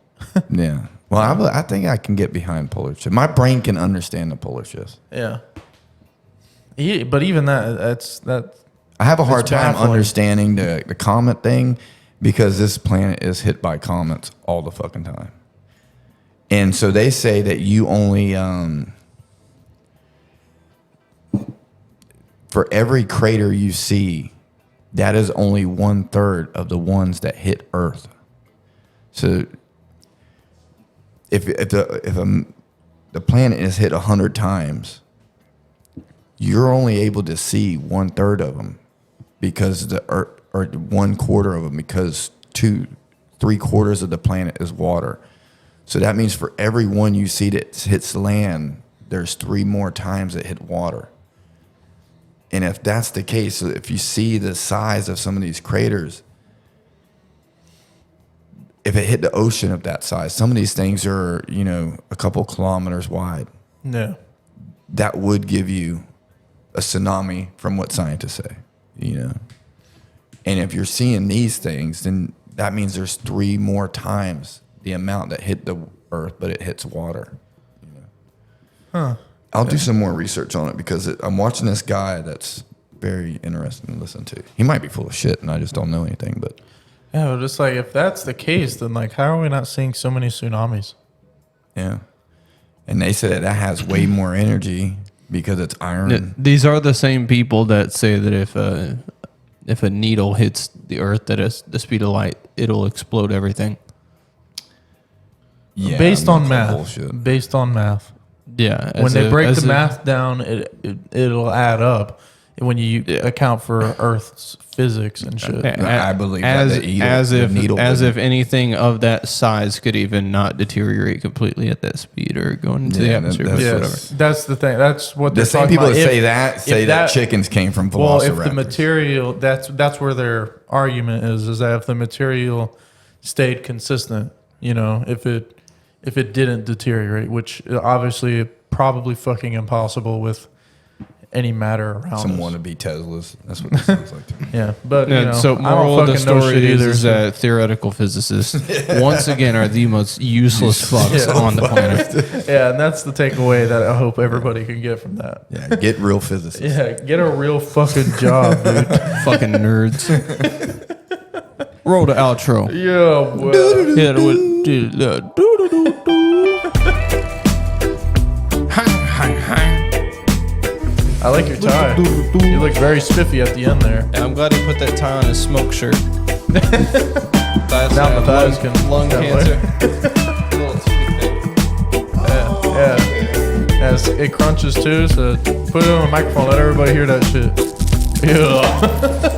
Yeah. Well, I think I can get behind polar shifts. My brain can understand the polar shifts. Yeah. But even that's I have a hard time baffling. understanding the comet thing because this planet is hit by comets all the fucking time. And so they say that you only, for every crater you see, that is only 1/3 of the ones that hit Earth. So if the planet is hit 100 times, you're only able to see 1/3 of them because the Earth, or 1/4 of them because 3/4 of the planet is water. So that means for every one you see that hits land, there's 3 more times it hit water. And if that's the case, if you see the size of some of these craters, if it hit the ocean of that size, some of these things are, you know, a couple kilometers wide. Yeah. That would give you a tsunami from what scientists say, you know. And if you're seeing these things, then that means there's 3 more times the amount that hit the Earth, but it hits water. You know? Huh. I'll do some more research on it because I'm watching this guy that's very interesting to listen to. He might be full of shit and I just don't know anything, but... Yeah, but just like, if that's the case, then like, how are we not seeing so many tsunamis? Yeah. And they said that has way more energy because it's iron. These are the same people that say that if a needle hits the earth at the speed of light, it'll explode everything. Yeah, based I mean, on that's math. bullshit. Based on math. Yeah. When they break the math down, it'll add up. When you account for Earth's physics and shit. I believe as that if anything of that size could even not deteriorate completely at that speed or going into the Yeah, atmosphere, that's- or Yes, whatever. that's the thing. That's what The they're same talking people about. that If- say if that chickens came from Well, velociraptors. if the material, that's where their argument is that if the material stayed consistent, if it didn't deteriorate, which obviously probably fucking impossible with any matter around Some us. wannabe Teslas. That's what this sounds like to me. Yeah, but Yeah, so I moral don't of the fucking know story shit is, either. is that theoretical physicists once again are the most useless fucks Yeah. on the planet. Yeah, and that's the takeaway that I hope everybody can get from that. Yeah, get real physicists. Yeah, get a real fucking job, dude. Fucking nerds. Roll the outro. Yeah, well, Hit it with I like your tie. You look very spiffy at the end there. I'm glad he put that tie on his smoke shirt. Now my thighs can lung that cancer. way. Little teeny thing. Yeah. As it crunches too, so put it on a microphone, let everybody hear that shit. Yeah.